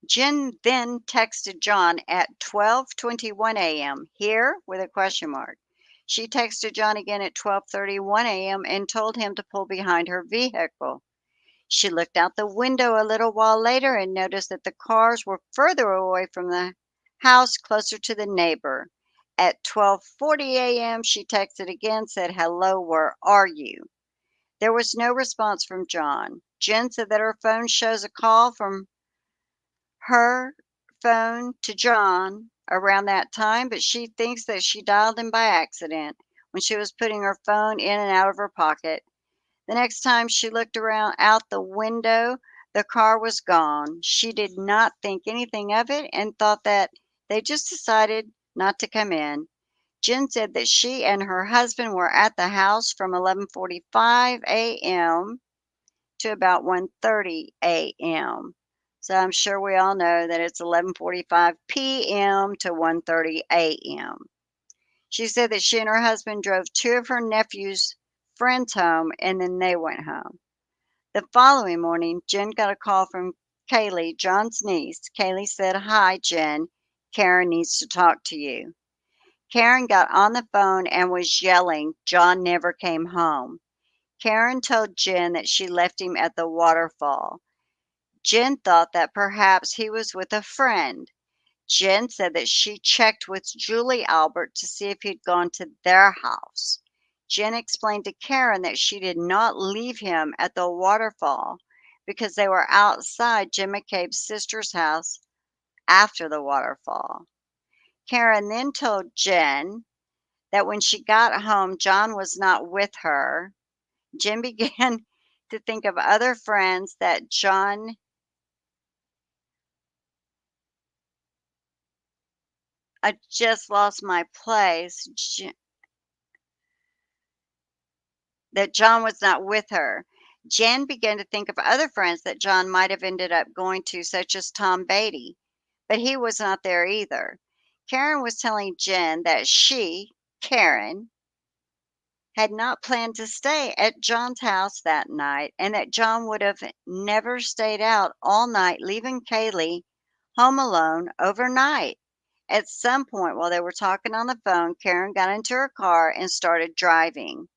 Jen then texted John at 12:21 a.m. Here with a question mark. She texted John again at 12:31 a.m. and told him to pull behind her vehicle. She looked out the window a little while later and noticed that the cars were further away from the house, closer to the neighbor. At 12:40 a.m., she texted again, said, "Hello, where are you?" There was no response from John. Jen said that her phone shows a call from her phone to John around that time, but she thinks that she dialed him by accident when she was putting her phone in and out of her pocket. The next time she looked around out the window, the car was gone. She did not think anything of it and thought that they just decided not to come in. Jen said that she and her husband were at the house from 11:45 a.m. to about 1:30 a.m. So I'm sure we all know that it's 11:45 p.m. to 1:30 a.m. She said that she and her husband drove two of her nephew's friends home and then they went home. The following morning, Jen got a call from Kaylee, John's niece. Kaylee said, "Hi, Jen. Karen needs to talk to you." Karen got on the phone and was yelling, "John never came home." Karen told Jen that she left him at the waterfall. Jen thought that perhaps he was with a friend. Jen said that she checked with Julie Albert to see if he'd gone to their house. Jen explained to Karen that she did not leave him at the waterfall because they were outside Jim McCabe's sister's house after the waterfall. Karen then told Jen that when she got home, John was not with her. Jen began to think of other friends that John I just lost my place. That John was not with her. Jen began to think of other friends that John might have ended up going to, such as Tom Beatty, but he was not there either. Karen was telling Jen that she, Karen, had not planned to stay at John's house that night and that John would have never stayed out all night, leaving Kaylee home alone overnight. At some point while they were talking on the phone, Karen got into her car and started driving.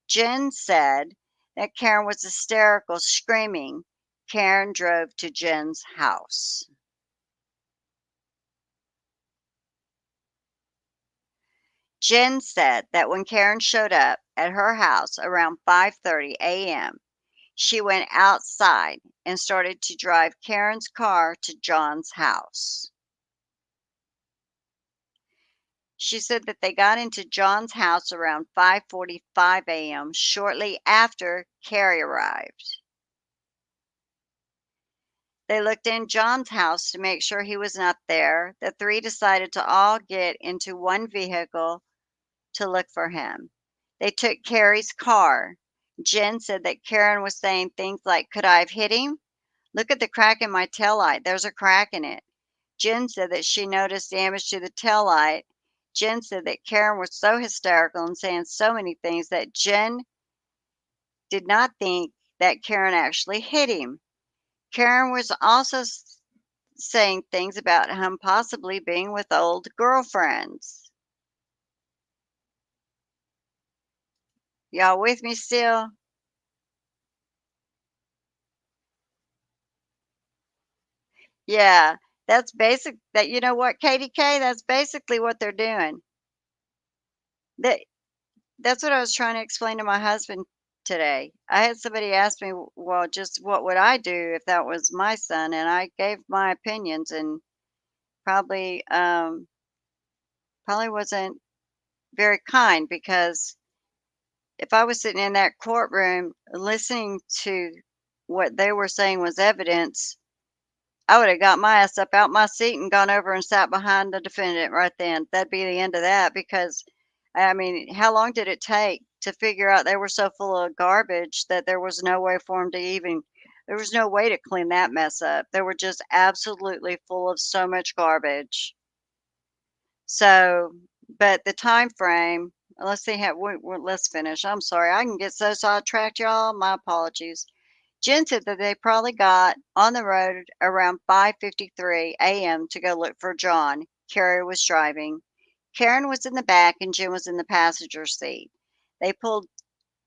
Jen said that Karen was hysterical, screaming. Karen drove to Jen's house. Jen said that when Karen showed up at her house around 5:30 a.m., she went outside and started to drive Karen's car to John's house. She said that they got into John's house around 5:45 a.m. shortly after Carrie arrived. They looked in John's house to make sure he was not there. The three decided to all get into one vehicle to look for him. They took Carrie's car. Jen said that Karen was saying things like, "Could I have hit him? Look at the crack in my taillight. There's a crack in it." Jen said that she noticed damage to the taillight. Jen said that Karen was so hysterical and saying so many things that Jen did not think that Karen actually hit him. Karen was also saying things about him possibly being with old girlfriends. Y'all with me still? Yeah, that's basic that you know what, KDK, that's basically what they're doing. That that's what I was trying to explain to my husband today. I had somebody ask me, well, just what would I do if that was my son? And I gave my opinions and probably wasn't very kind because if I was sitting in that courtroom listening to what they were saying was evidence, I would have got my ass up out my seat and gone over and sat behind the defendant right then. That'd be the end of that because, I mean, how long did it take to figure out they were so full of garbage that there was no way for them to even, there was no way to clean that mess up. They were just absolutely full of so much garbage. So, but the time frame, let's see how, let's finish. I'm sorry. I can get so sidetracked, y'all. My apologies. Jen said that they probably got on the road around 5:53 a.m. to go look for John. Carrie was driving. Karen was in the back and Jen was in the passenger seat. They pulled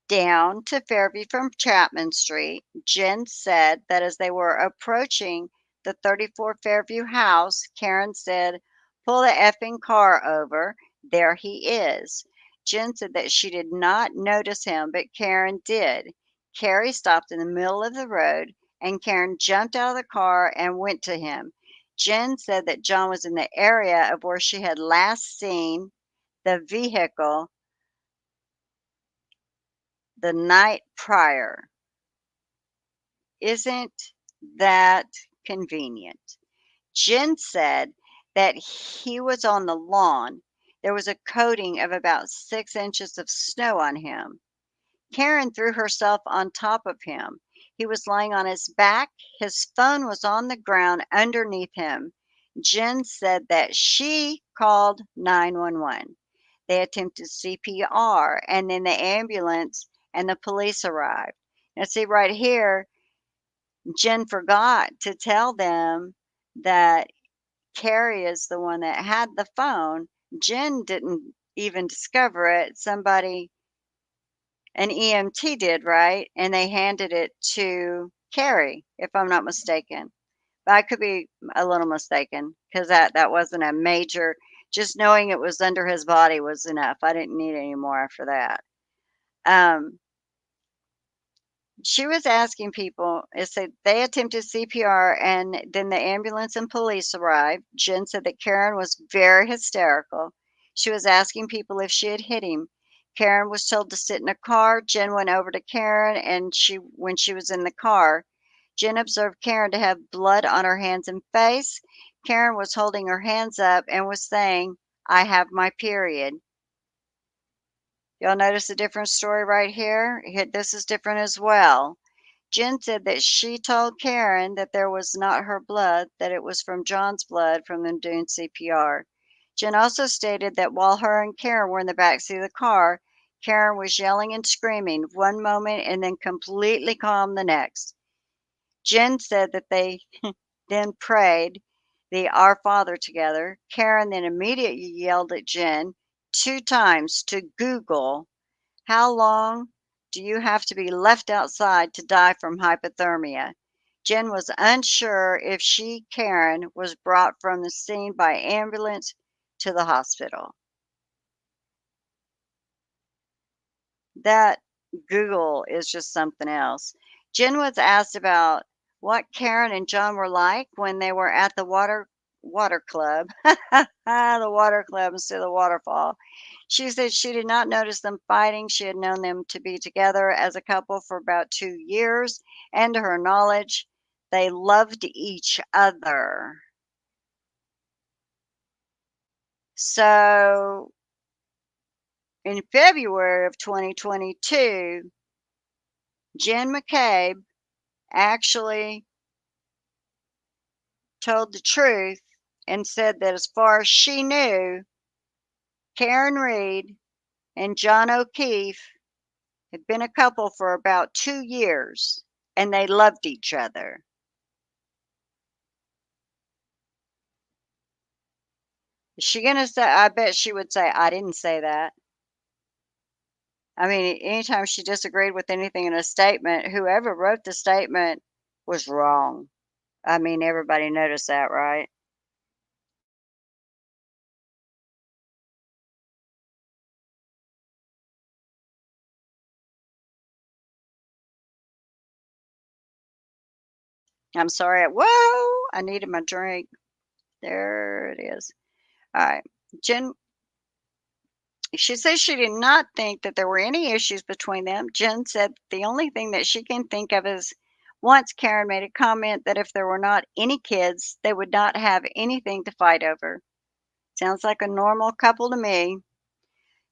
down to Fairview from Chapman Street. Jen said that as they were approaching the 34 Fairview house, Karen said, "Pull the effing car over. There he is." Jen said that she did not notice him, but Karen did. Carrie stopped in the middle of the road and Karen jumped out of the car and went to him. Jen said that John was in the area of where she had last seen the vehicle the night prior. Isn't that convenient? Jen said that he was on the lawn. There was a coating of about 6 inches of snow on him. Karen threw herself on top of him. He was lying on his back. His phone was on the ground underneath him. Jen said that she called 911. They attempted CPR, and then the ambulance and the police arrived. Now, see, right here, Jen forgot to tell them that Carrie is the one that had the phone. Jen didn't even discover it. Somebody, an EMT did, right? And they handed it to Carrie, if I'm not mistaken. But I could be a little mistaken because that wasn't a major, just knowing it was under his body was enough. I didn't need any more after that. Um, She was asking people, it said they attempted CPR and then the ambulance and police arrived. Jen said that Karen was very hysterical. She was asking people if she had hit him. Karen was told to sit in a car. Jen went over to Karen and when she was in the car, Jen observed Karen to have blood on her hands and face. Karen was holding her hands up and was saying, "I have my period." Y'all notice a different story right here? This is different as well. Jen said that she told Karen that there was not her blood, that it was from John's blood from them doing CPR. Jen also stated that while her and Karen were in the backseat of the car, Karen was yelling and screaming one moment and then completely calm the next. Jen said that they then prayed the Our Father together. Karen then immediately yelled at Jen 2 times to Google how long do you have to be left outside to die from hypothermia? Jen was unsure if she, Karen, was brought from the scene by ambulance to the hospital. That Google is just something else. Jen was asked about what Karen and John were like when they were at the water club. The water club instead of the waterfall. She said she did not notice them fighting. She had known them to be together as a couple for about 2 years, and to her knowledge, they loved each other. So in February of 2022, Jenn McCabe actually told the truth and said that as far as she knew, Karen Reed and John O'Keefe had been a couple for about 2 years and they loved each other. Is she going to say, I bet she would say, I didn't say that. I mean, anytime she disagreed with anything in a statement, whoever wrote the statement was wrong. I mean, everybody noticed that, right? I'm sorry. Whoa! I needed my drink. There it is. All right. Jen, she says she did not think that there were any issues between them. Jen said the only thing that she can think of is once Karen made a comment that if there were not any kids, they would not have anything to fight over. Sounds like a normal couple to me.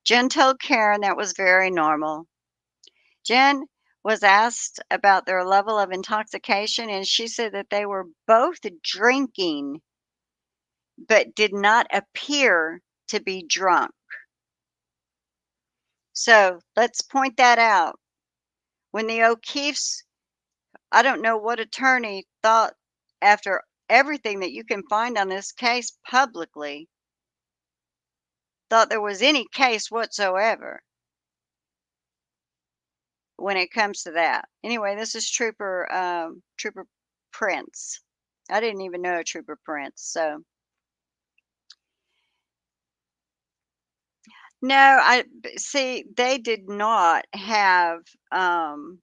Jen told Karen that was very normal. Jen was asked about their level of intoxication, and she said that they were both drinking but did not appear to be drunk. So let's point that out. When the O'Keefes I don't know what attorney thought, after everything that you can find on this case publicly, thought there was any case whatsoever when it comes to that. Anyway, this is Trooper Prince. I didn't even know Trooper Prince. So no, see, they did not have um,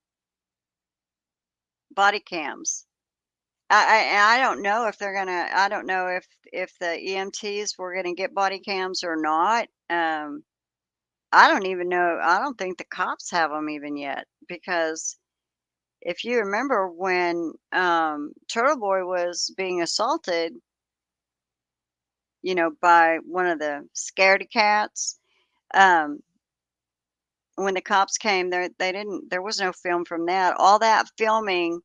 body cams. I don't know if they're gonna. I don't know if the EMTs were gonna get body cams or not. I don't even know. I don't think the cops have them even yet, because if you remember when Turtle Boy was being assaulted, by one of the scaredy cats. Um, when the cops came, they didn't. There was no film from that. All that filming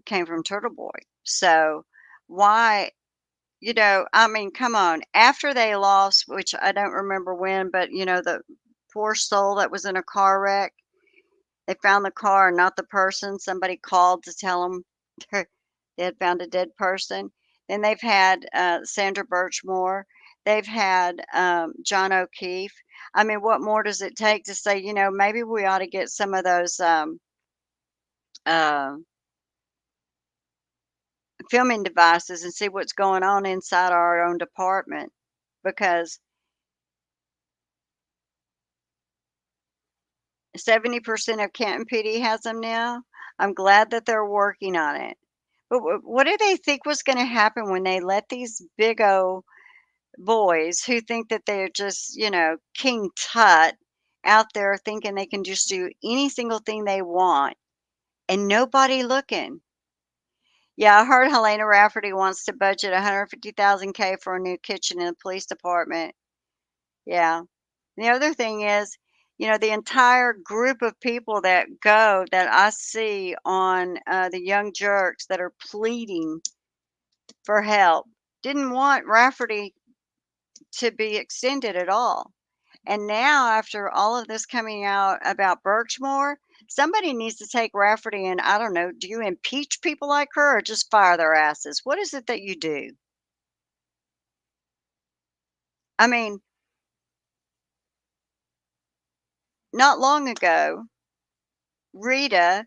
came from Turtle Boy. So why? I mean, come on. After they lost, which I don't remember when, but the poor soul that was in a car wreck. They found the car, not the person. Somebody called to tell them they had found a dead person. Then they've had Sandra Birchmore. They've had John O'Keefe. I mean, what more does it take to say, maybe we ought to get some of those uh, filming devices and see what's going on inside our own department? Because 70% of Canton PD has them now. I'm glad that they're working on it. But what do they think was going to happen when they let these big O boys who think that they're just, King Tut, out there thinking they can just do any single thing they want and nobody looking? Yeah, I heard Helena Rafferty wants to budget 150,000 K for a new kitchen in the police department. Yeah. The other thing is, the entire group of people that go that I see on the Young Jerks that are pleading for help didn't want Rafferty to be extended at all. And now, after all of this coming out about Birchmore, somebody needs to take Rafferty and, I don't know, do you impeach people like her or just fire their asses? What is it that you do? I mean, not long ago, Rita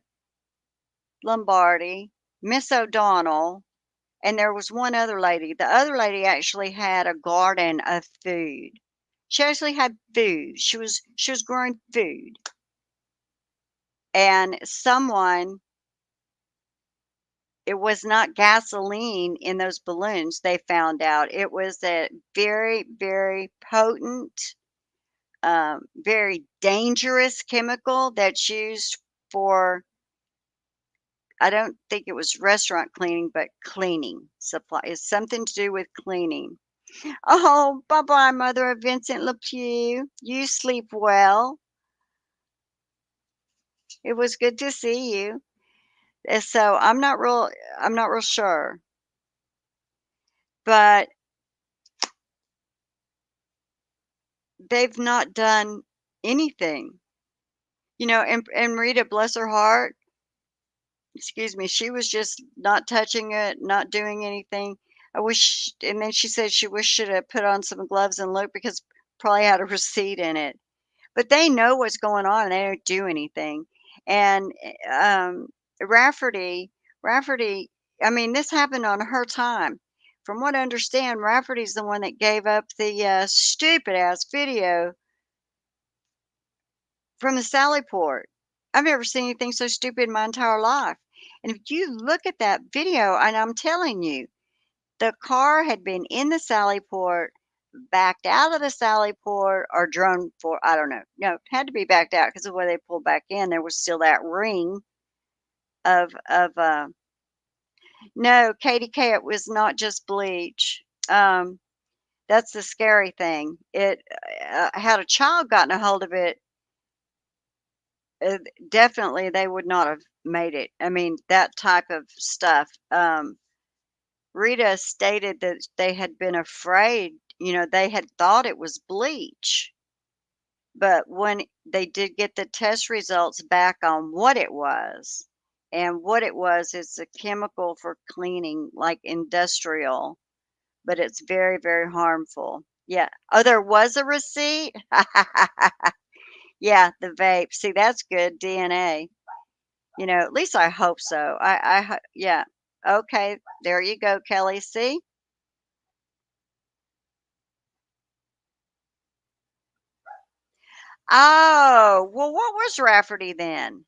Lombardi, Miss O'Donnell, and there was one other lady. The other lady actually had a garden of food. She actually had food. She was growing food. And someone it was not gasoline in those balloons, they found out. It was a very, very potent, very dangerous chemical that's used for, I don't think it was restaurant cleaning, but cleaning supply. It's something to do with cleaning. Oh, bye bye, Mother of Vincent LePew. You sleep well. It was good to see you. So I'm not real sure, but they've not done anything. And Rita, bless her heart, excuse me, she was just not touching it, not doing anything. I wish, and then she said she wished she'd have put on some gloves and looked, because probably had a receipt in it. But they know what's going on and they don't do anything. And Rafferty, Rafferty, I mean, this happened on her time. From what I understand, Rafferty's the one that gave up the stupid ass video from the Sally Port. I've never seen anything so stupid in my entire life. And if you look at that video, and I'm telling you, the car had been in the Sally Port, backed out of the Sally Port, or drone for, I don't know. No, it had to be backed out, because the way they pulled back in, there was still that ring of no, KDK, it was not just bleach. Um, that's the scary thing. It had a child gotten a hold of it, uh, definitely they would not have made it. I mean, that type of stuff. Rita stated that they had been afraid, they had thought it was bleach. But when they did get the test results back on what it was, and what it was, it's a chemical for cleaning, like industrial, but it's very, very harmful. Yeah. Oh, there was a receipt? Yeah, the vape. See, that's good DNA. At least I hope so. Yeah. Okay, there you go, Kelly. See? Oh, well, what was Rafferty then?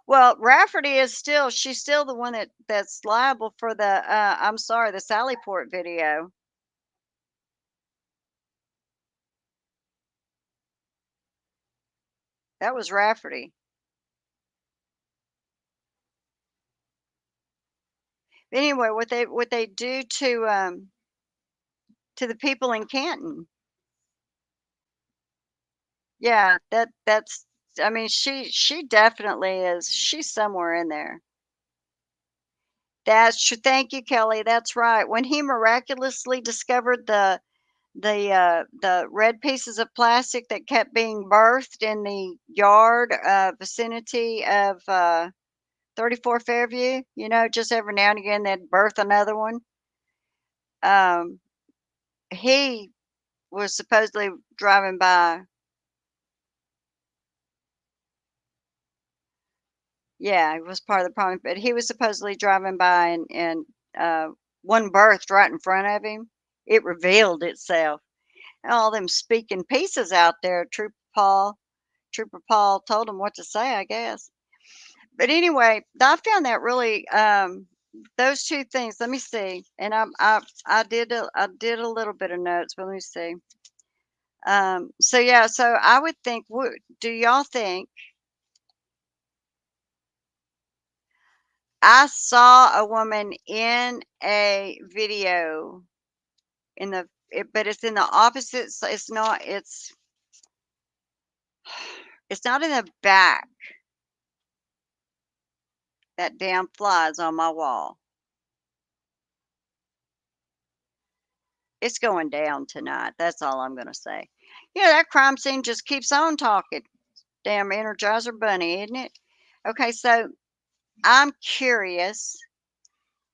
Well, Rafferty is still, she's still the one that's liable for the, I'm sorry, the Sallyport video. That was Rafferty. Anyway, what they do to the people in Canton. Yeah, that's, I mean, she definitely is. She's somewhere in there. Thank you, Kelly. That's right. When he miraculously discovered the red pieces of plastic that kept being birthed in the yard vicinity of 34 Fairview, just every now and again they'd birth another one. Um, he was supposedly driving by. Yeah, it was part of the problem, but he was supposedly driving by and one birthed right in front of him. It revealed itself. And all them speaking pieces out there, Trooper Paul told him what to say, I guess. But anyway, I found that really those two things. Let me see, and I did a little bit of notes, but let me see. So yeah, so I would think, do y'all think? I saw a woman in a video but it's in the opposite. It's not. It's not in the back. That damn flies on my wall. It's going down tonight. That's all I'm gonna say. Yeah, that crime scene just keeps on talking. Damn Energizer Bunny, isn't it? Okay, so I'm curious.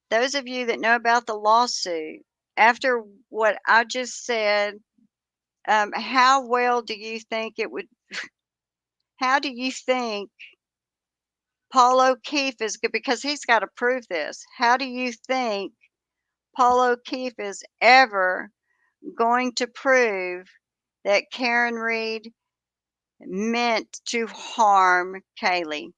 Those of you that know about the lawsuit, after what I just said, how well do you think it would? How do you think Paul O'Keefe is good? Because he's got to prove this. How do you think Paul O'Keefe is ever going to prove that Karen Reed meant to harm Kaylee?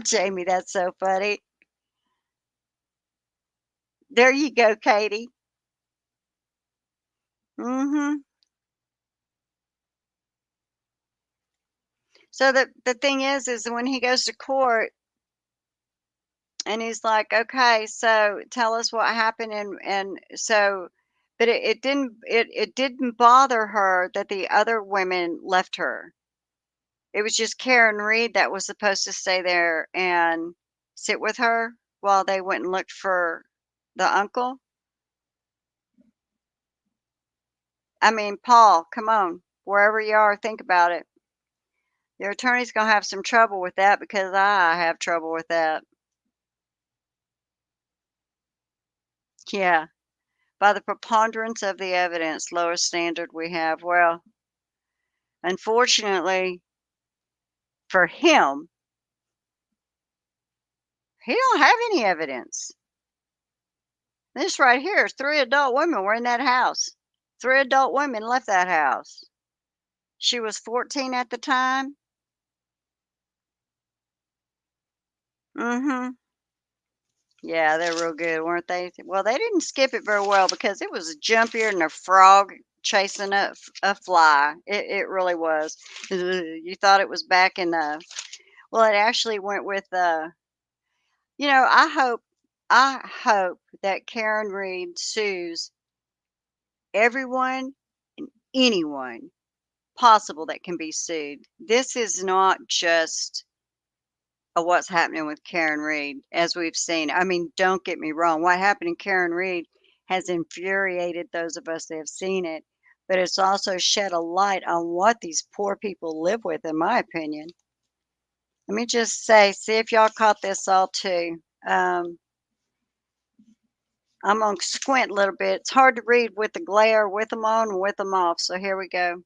Jamie, that's so funny. There you go, Katie. Mhm. So the thing is when he goes to court and he's like, "Okay, so tell us what happened," and so, but it didn't bother her that the other women left her. It was just Karen Reed that was supposed to stay there and sit with her while they went and looked for the uncle. I mean, Paul, come on, wherever you are, think about it. Your attorney's gonna have some trouble with that because I have trouble with that. Yeah. By the preponderance of the evidence, lowest standard we have. Well, unfortunately for him, he don't have any evidence. This right here is three adult women were in that house. Three adult women left that house. She was 14 at the time. Mhm. Yeah, they're real good, weren't they? Well, they didn't skip it very well because it was jumpier than a frog chasing a fly. It really was. You thought it was back in the. Well, it actually went with I hope that Karen Reed sues everyone and anyone possible that can be sued. This is not just what's happening with Karen Reed, as we've seen. I mean, don't get me wrong. What happened in Karen Reed has infuriated those of us that have seen it. but it's also shed a light on what these poor people live with, in my opinion. Let me just say, see if y'all caught this all too. I'm going to squint a little bit. It's hard to read with the glare, with them on and with them off. So here we go.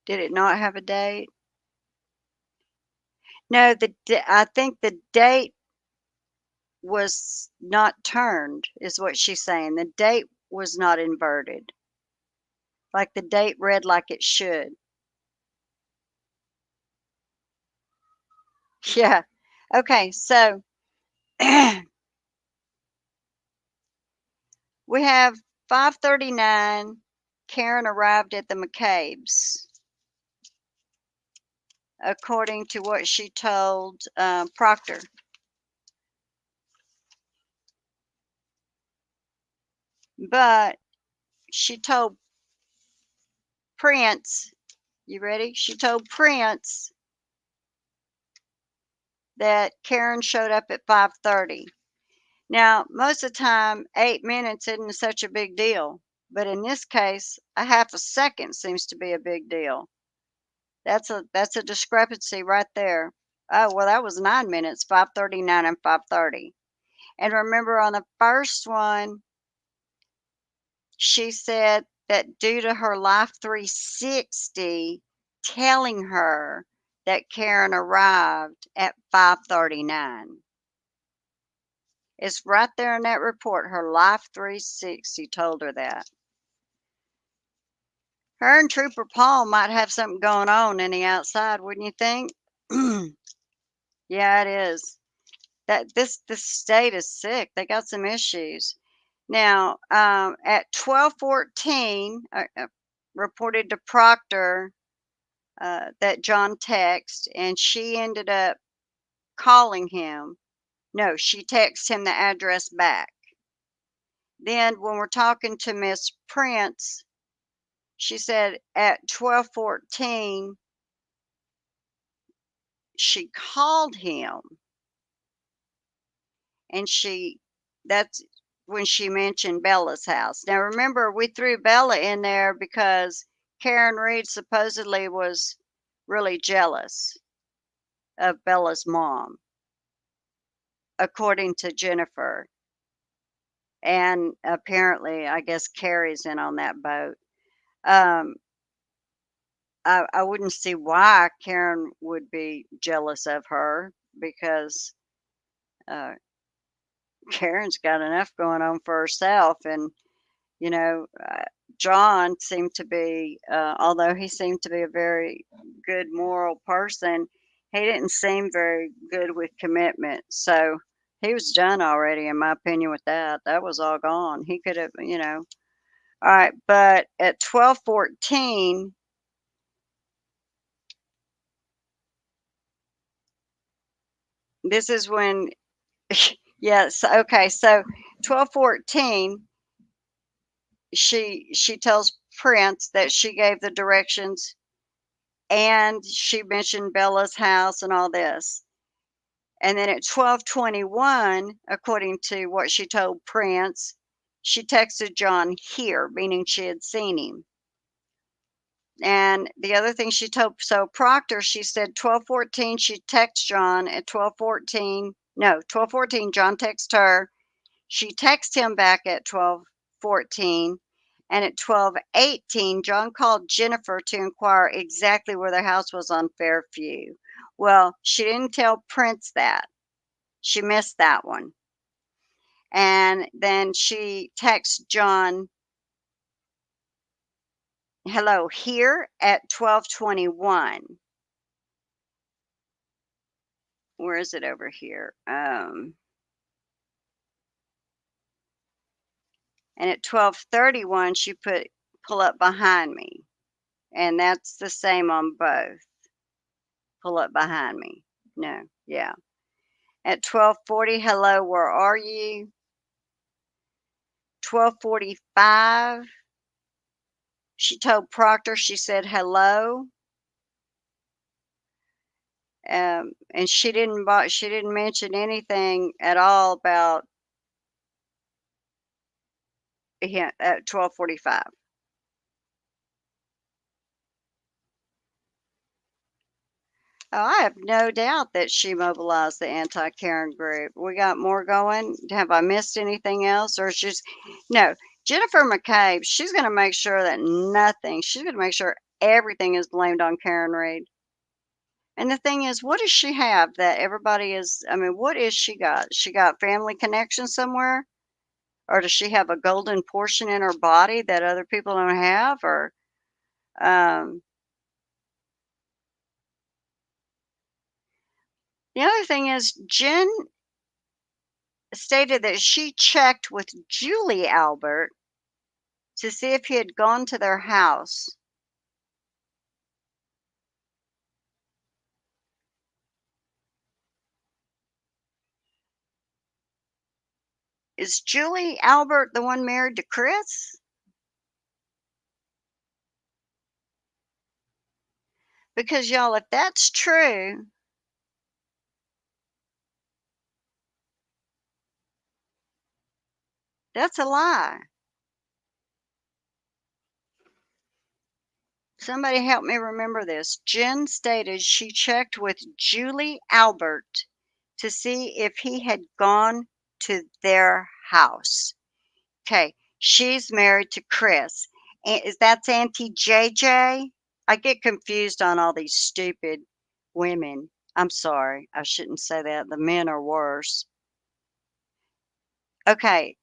Did it not have a date? No, I think the date was not turned, is what she's saying. The date was not inverted. Like the date read like it should. Yeah. Okay, so we have 5:39. Karen arrived at the McCabe's, according to what she told Proctor. But she told Prince, you ready? She told Prince that Karen showed up at 5:30. Now, most of the time, 8 minutes isn't such a big deal. But in this case, a half a second seems to be a big deal. That's a discrepancy right there. Oh, well, that was 9 minutes, 5:39 and 5:30. And remember on the first one, she said that due to her Life 360 telling her that Karen arrived at 5:39. It's right there in that report. Her Life 360 told her that. Her and Trooper Paul might have something going on in the outside, wouldn't you think? Yeah, it is. That this state is sick. They got some issues. Now, at 12:14, reported to Proctor that John texted, and she ended up calling him. No, she texted him the address back. Then, when we're talking to Miss Prince, she said at 12:14 she called him, and that's when she mentioned Bella's house. Now remember, we threw Bella in there because Karen Reed supposedly was really jealous of Bella's mom, according to Jennifer. And apparently, I guess Carrie's in on that boat. Um, I wouldn't see why Karen would be jealous of her because uh, Karen's got enough going on for herself. And, you know, John seemed to be, although he seemed to be a very good moral person, he didn't seem very good with commitment. So he was done already, in my opinion, with that. That was all gone. He could have, you know. All right, but at 12:14, this is when, yes, okay, so 12:14, she tells Prince that she gave the directions and she mentioned Bella's house and all this. And then at 12:21, according to what she told Prince, she texted John here, meaning she had seen him. And the other thing she told, so Proctor, she said 12:14, she texted John at 12:14. No, 12:14, John texted her. She texted him back at 12:14. And at 12:18, John called Jennifer to inquire exactly where the house was on Fairview. Well, she didn't tell Prince that. She missed that one. And then she texts John, hello, here at 12:21. Where is it over here? And at 12:31, she put pull up behind me. And that's the same on both. Pull up behind me. No, yeah. At 12:40, hello, where are you? 12:45, she told Proctor, she said hello. And she didn't mention anything at all about Yeah, at 12:45. Oh, I have no doubt that she mobilized the anti-Karen group. We got more going. Have I missed anything else, or is just no? Jennifer McCabe. She's going to make sure that nothing. She's going to make sure everything is blamed on Karen Reed. And the thing is, what does she have that everybody is? I mean, what is she got? She got family connection somewhere, or does she have a golden portion in her body that other people don't have? Or um, the other thing is, Jen stated that she checked with Julie Albert to see if he had gone to their house. Is Julie Albert the one married to Chris? Because y'all, if that's true, that's a lie. Somebody help me remember this. Jen stated she checked with Julie Albert to see if he had gone to their house. Okay, she's married to Chris. Is that's Auntie JJ? I get confused on all these stupid women. I'm sorry, I shouldn't say that. The men are worse. Okay,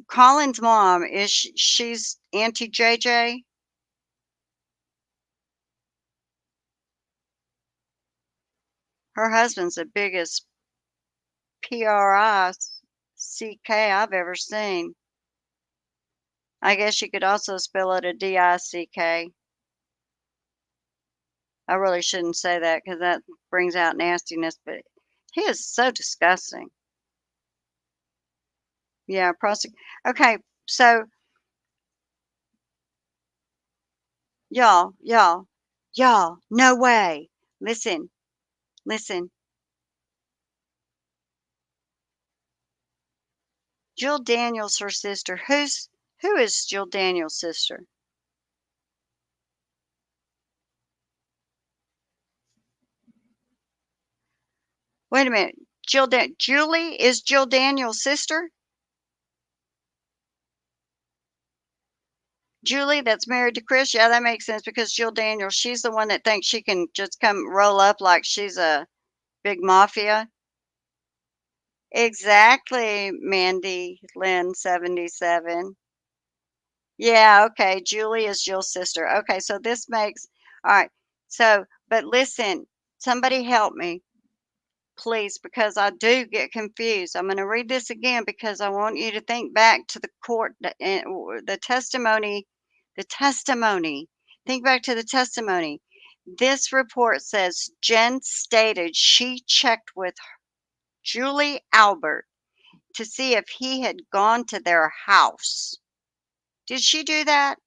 Colin's mom is she's Auntie JJ. Her husband's the biggest PRICK I've ever seen. I guess you could also spell it a DICK. I really shouldn't say that because that brings out nastiness, but he is so disgusting. Yeah, okay, so y'all, y'all, no way. Listen, listen. Jill Daniels, her sister. Who is Jill Daniels' sister? Wait a minute. Julie is Jill Daniels' sister? Julie that's married to Chris? Yeah, that makes sense because Jill Daniels, she's the one that thinks she can just come roll up like she's a big mafia. Exactly, Mandy Lynn 77. Yeah, okay. Julie is Jill's sister. Okay, so this makes all right. So, but listen, somebody help me, please, because I do get confused. I'm going to read this again because I want you to think back to the court, the testimony, the testimony. Think back to the testimony. This report says Jen stated she checked with Julie Albert to see if he had gone to their house. Did she do that?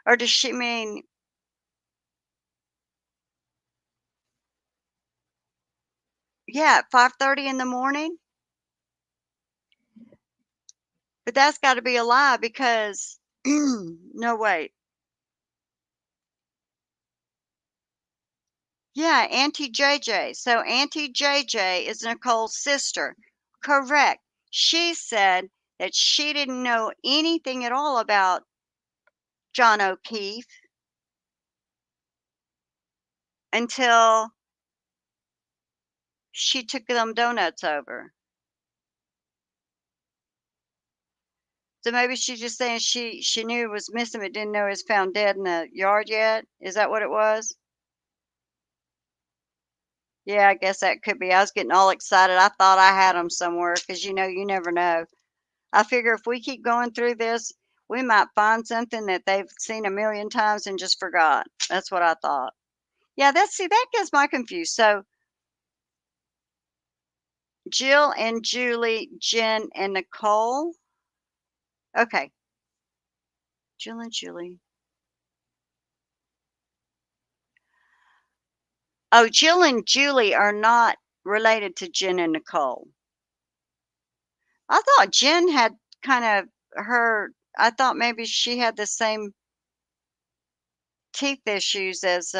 Or does she mean, yeah, at 5:30 in the morning? But that's got to be a lie because no wait. Yeah, Auntie JJ. So Auntie JJ is Nicole's sister. Correct. She said that she didn't know anything at all about John O'Keefe until she took them donuts over. So maybe she's just saying she knew it was missing but didn't know he was found dead in the yard yet. Is that what it was? Yeah, I guess that could be. I was getting all excited. I thought I had them somewhere because you never know. I figure if we keep going through this, we might find something that they've seen a million times and just forgot. That's what I thought. Yeah, that gets my confused. So Jill and Julie, Jen and Nicole. Okay, Jill and Julie. Oh, Jill and Julie are not related to Jen and Nicole. I thought Jen had kind of her. I thought maybe she had the same teeth issues as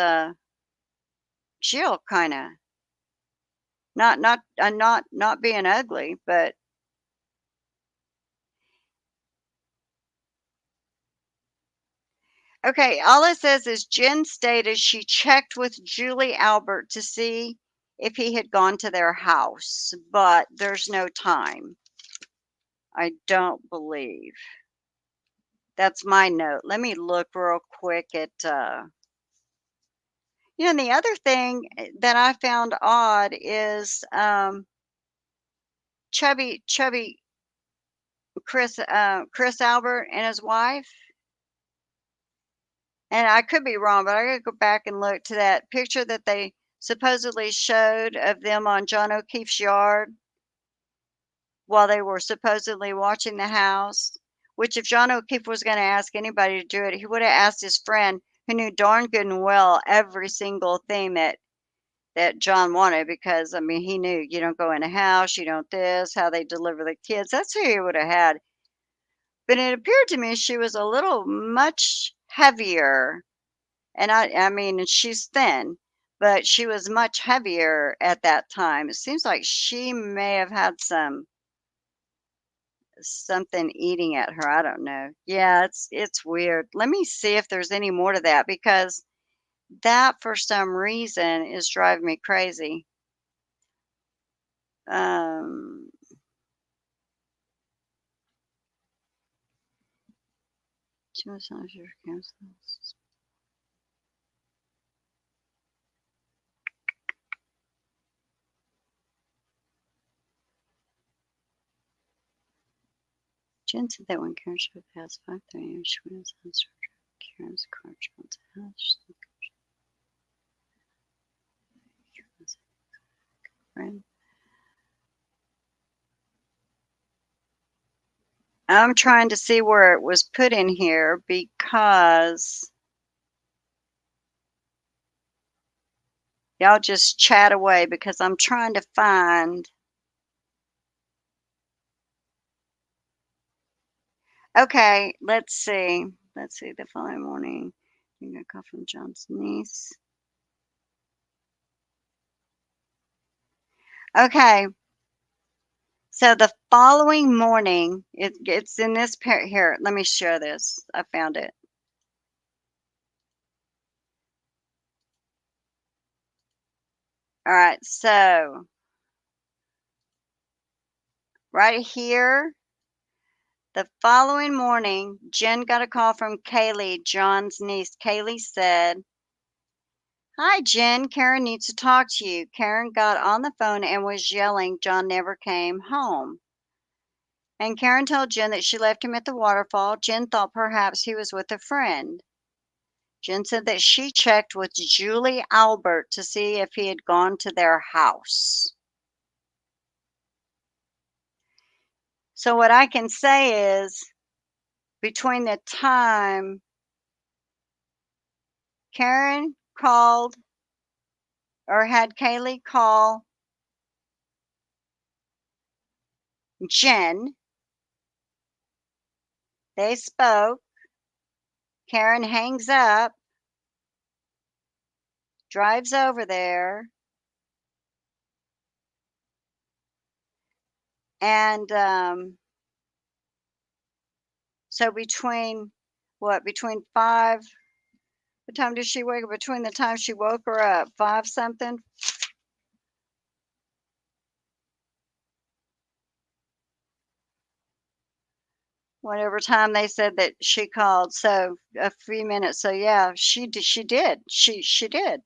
Jill, kind of. Not being ugly, but okay. All it says is Jen stated she checked with Julie Albert to see if he had gone to their house, but there's no time. I don't believe. That's my note. Let me look real quick at and the other thing that I found odd is chubby Chris Albert and his wife. And I could be wrong, but I gotta go back and look to that picture that they supposedly showed of them on John O'Keefe's yard while they were supposedly watching the house. Which, if John O'Keefe was going to ask anybody to do it, he would have asked his friend who knew darn good and well every single thing that John wanted, because I mean he knew you don't go in a house, you don't this, how they deliver the kids. That's who he would have had. But it appeared to me she was a little much heavier, and I mean she's thin, but she was much heavier at that time. It seems like she may have had something eating at her. I don't know. Yeah, it's weird. Let me see if there's any more to that, because that for some reason is driving me crazy. Um, she was on your campus. Jen said that when Karen showed past 5:30, she went inside Karen's car. John's house. Friend. I'm trying to see where it was put in here, because y'all just chat away, because I'm trying to find. Okay, let's see. Let's see. The following morning, you got a call from John's niece. Okay, so the following morning, it's in this pair here. Let me share this. I found it. All right, so right here, the following morning, Jen got a call from Kaylee, John's niece. Kaylee said, "Hi, Jen. Karen needs to talk to you." Karen got on the phone and was yelling John never came home. And Karen told Jen that she left him at the waterfall. Jen thought perhaps he was with a friend. Jen said that she checked with Julie Albert to see if he had gone to their house. So, what I can say is, between the time Karen called or had Kaylee call Jen, they spoke. Karen hangs up, drives over there, and so between 5, what time did she wake up? Between the time she woke her up, 5 something? Whatever time they said that she called, so a few minutes. So yeah, she did. She did.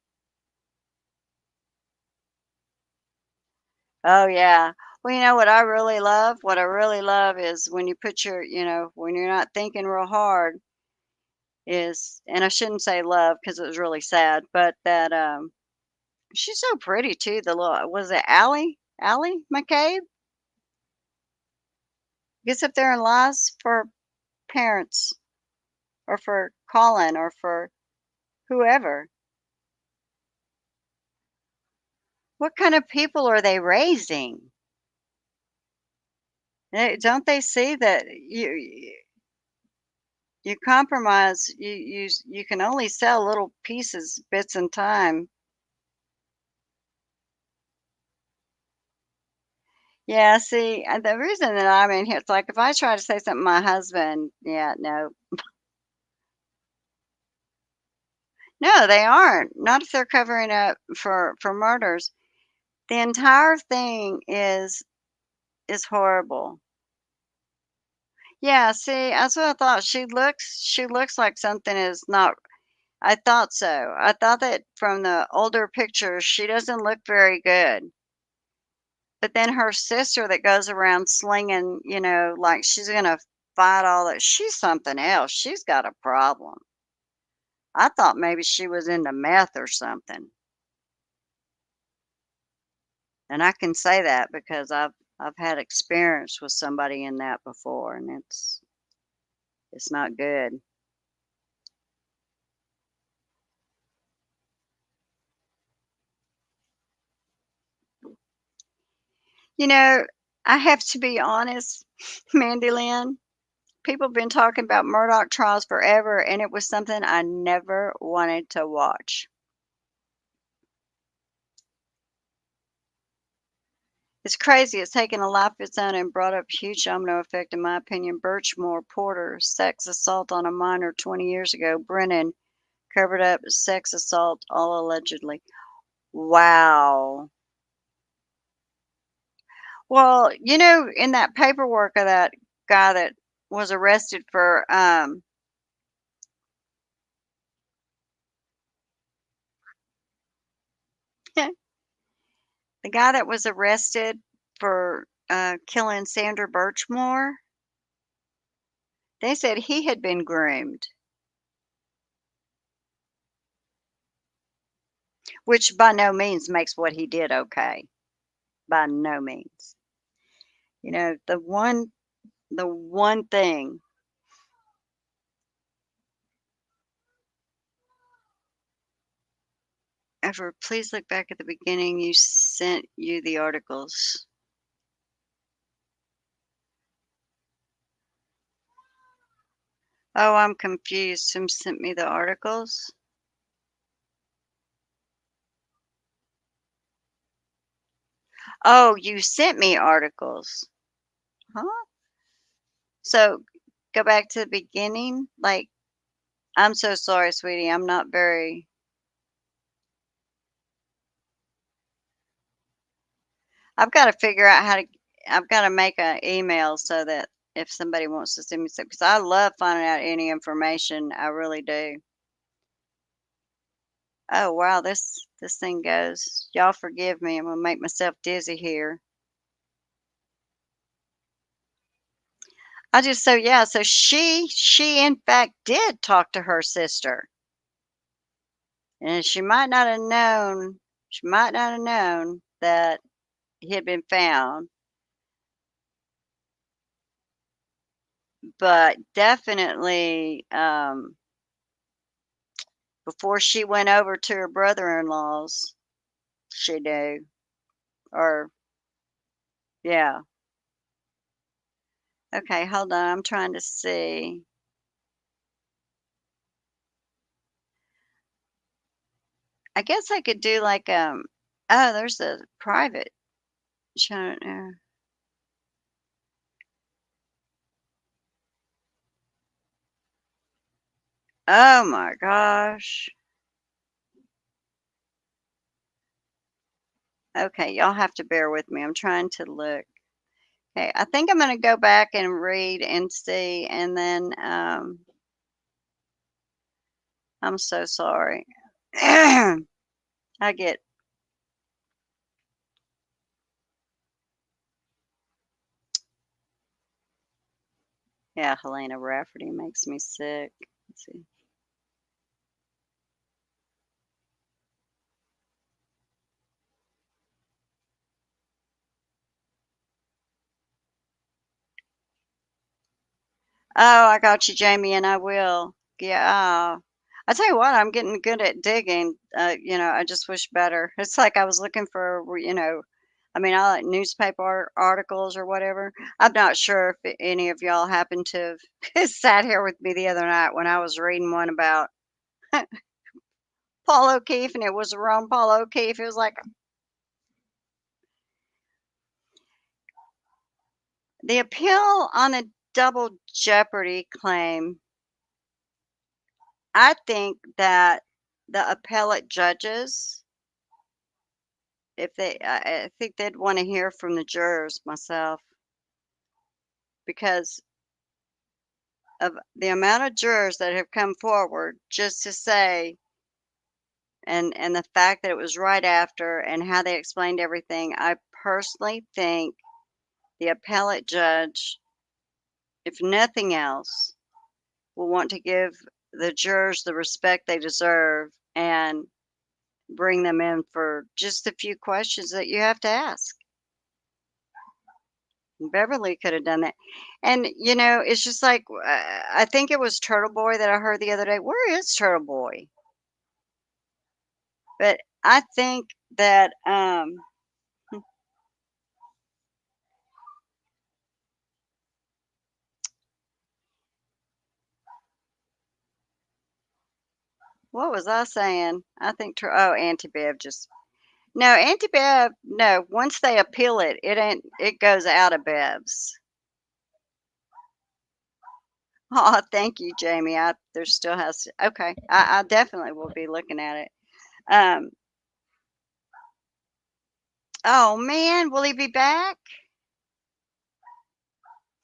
Oh yeah. Well, you know what I really love? What I really love is when you put when you're not thinking real hard, is, and I shouldn't say love because it was really sad, but that she's so pretty too. The little, was it Allie McCabe? Gets up there and lies for parents, or for Colin, or for whoever. What kind of people are they raising? Don't they see that you compromise, you can only sell little pieces, bits and time. Yeah, see, the reason that I'm in here, it's like if I try to say something to my husband, yeah, no. No, they aren't. Not if they're covering up for murders. The entire thing is horrible. Yeah, see, that's what I thought. She looks like something is not. I thought so. I thought that from the older pictures, she doesn't look very good. But then her sister that goes around slinging, like she's gonna fight all that. She's something else. She's got a problem. I thought maybe she was into meth or something. And I can say that because I've had experience with somebody in that before, and it's not good. You know, I have to be honest, Mandy Lynn, people have been talking about Murdoch trials forever, and it was something I never wanted to watch. It's crazy. It's taken a life of its own and brought up huge domino effect, in my opinion. Birchmore Porter, sex assault on a minor 20 years ago. Brennan, covered up sex assault, all allegedly. Wow. Well, in that paperwork of that guy that was arrested for, the guy that was arrested for killing Sandra Birchmore, they said he had been groomed, which by no means makes what he did okay. By no means. The one thing, ever, please look back at the beginning. You sent you the articles. Oh, I'm confused. Who sent me the articles? Oh, you sent me articles. Huh? So go back to the beginning. Like, I'm so sorry, sweetie. I'm not very. I've got to figure out how to. I've got to make an email so that if somebody wants to send me something, because I love finding out any information. I really do. Oh wow, this thing goes. Y'all forgive me. I'm gonna make myself dizzy here. I just so yeah. So she in fact did talk to her sister, and she might not have known. She might not have known that he had been found, but definitely, before she went over to her brother-in-law's, she knew, or yeah. Okay, hold on, I'm trying to see. I guess I could do like, oh, there's a private channel. Oh my gosh. Okay, y'all have to bear with me. I'm trying to look. Okay, I think I'm gonna go back and read and see, and then, I'm so sorry. I get Yeah, Helena Rafferty makes me sick. Let's see. Oh, I got you, Jamie, and I will. Yeah. I tell you what, I'm getting good at digging. I just wish better. It's like I was looking for, I mean, I like newspaper articles or whatever. I'm not sure if any of y'all happened to have sat here with me the other night when I was reading one about Paul O'Keefe, and it was around Paul O'Keefe. It was like the appeal on the double jeopardy claim. I think that the appellate judges, if I think they'd want to hear from the jurors myself because of the amount of jurors that have come forward just to say, and the fact that it was right after and how they explained everything. I personally think the appellate judge, if nothing else, will want to give the jurors the respect they deserve and bring them in for just a few questions that you have to ask. Beverly could have done that. And, it's just like, I think it was Turtle Boy that I heard the other day. Where is Turtle Boy? But I think that, what was I saying? I think, Auntie Bev just, no, Auntie Bev, no, once they appeal it, it goes out of Bev's. Oh, thank you, Jamie. There still has to, okay. I definitely will be looking at it. Um, oh man, will he be back?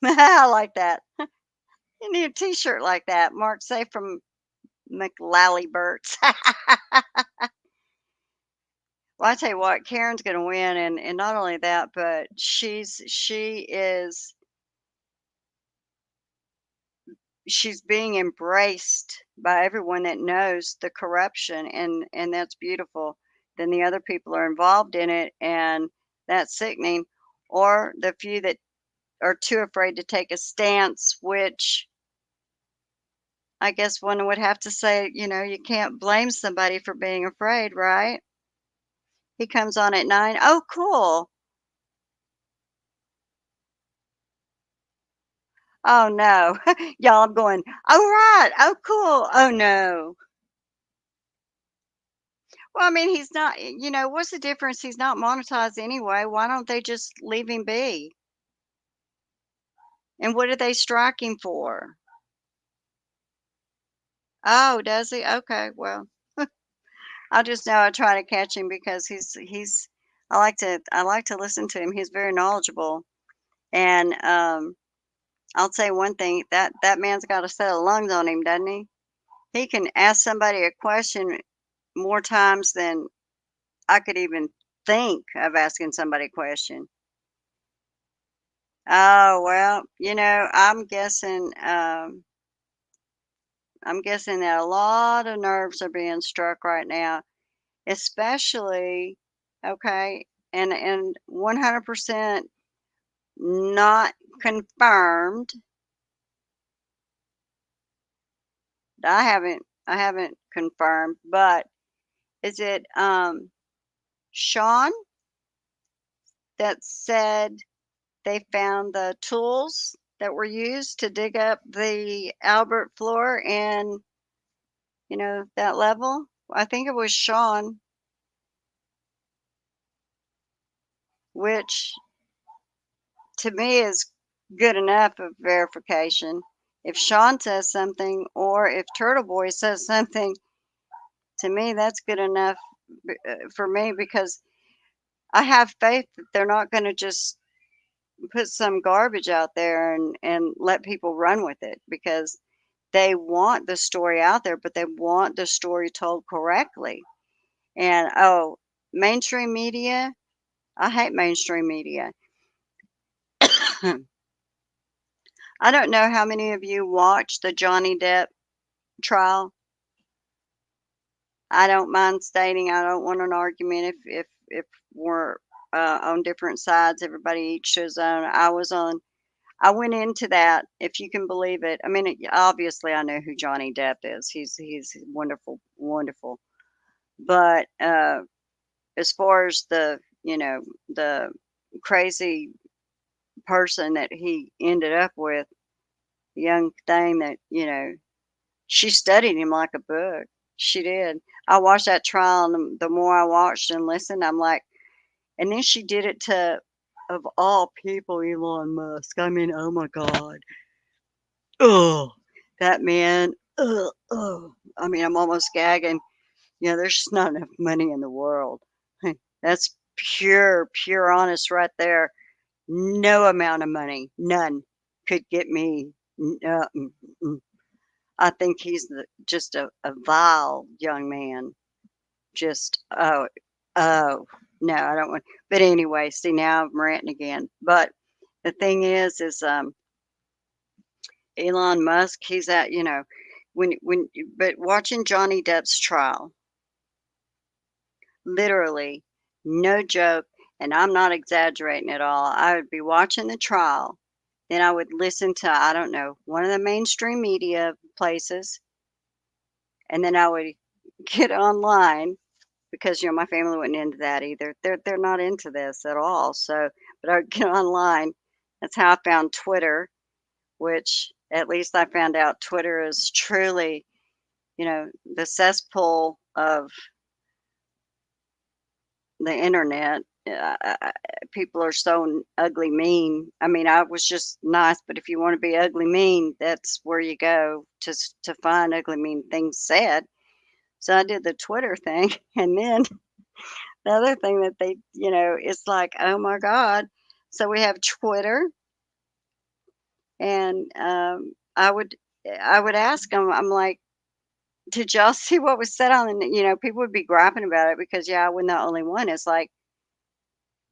I like that. You need a T-shirt like that. Mark say from McAlberts. Well, I tell you what, Karen's gonna win, and not only that, but she's being embraced by everyone that knows the corruption, and that's beautiful. Then the other people are involved in it, and that's sickening. Or the few that are too afraid to take a stance, which I guess one would have to say, you can't blame somebody for being afraid, right? He comes on at 9. Oh, cool. Oh, no. Y'all, I'm going, "Oh, right. Oh, cool. Oh, no." Well, I mean, he's not, what's the difference? He's not monetized anyway. Why don't they just leave him be? And what are they striking for? Oh, does he? Okay, well, I just know I try to catch him because I like to listen to him. He's very knowledgeable. And I'll say one thing, that man's got a set of lungs on him, doesn't he? He can ask somebody a question more times than I could even think of asking somebody a question. Oh, well, I'm guessing that a lot of nerves are being struck right now, especially, okay, and 100% not confirmed. I haven't confirmed, but is it Sean that said they found the tools that were used to dig up the Albert floor and, that level? I think it was Sean, which to me is good enough of verification. If Sean says something or if Turtle Boy says something, to me that's good enough for me because I have faith that they're not going to just put some garbage out there and let people run with it because they want the story out there, but they want the story told correctly. And mainstream media, I hate mainstream media. I don't know how many of you watched the Johnny Depp trial. I don't mind stating I don't want an argument if we're on different sides. Everybody each to his own. I went into that, if you can believe it. I mean, obviously, I know who Johnny Depp is. He's wonderful, wonderful. But as far as the the crazy person that he ended up with, young thing that, she studied him like a book. She did. I watched that trial, and the more I watched and listened, I'm like, and then she did it to, of all people, Elon Musk. I mean, oh my God. Oh, that man. Oh. I mean, I'm almost gagging. There's just not enough money in the world. That's pure honest right there. No amount of money, none, could get me. Mm. I think he's just a vile young man. Just, oh, no, I don't want. But anyway, see, now I'm ranting again. But the thing is, Elon Musk, he's at, but watching Johnny Depp's trial, literally, no joke, and I'm not exaggerating at all. I would be watching the trial, then I would listen to, I don't know, one of the mainstream media places, and then I would get online because, my family wasn't into that either. They're not into this at all. So, but I would get online. That's how I found Twitter, which at least I found out Twitter is truly, the cesspool of the internet. People are so ugly mean. I mean, I was just nice, but if you want to be ugly mean, that's where you go to find ugly mean things said. So I did the Twitter thing, and then the other thing that they, it's like, oh my God. So we have Twitter, and I would ask them. I'm like, did y'all see what was said on the? People would be griping about it because yeah, I wasn't the only one. It's like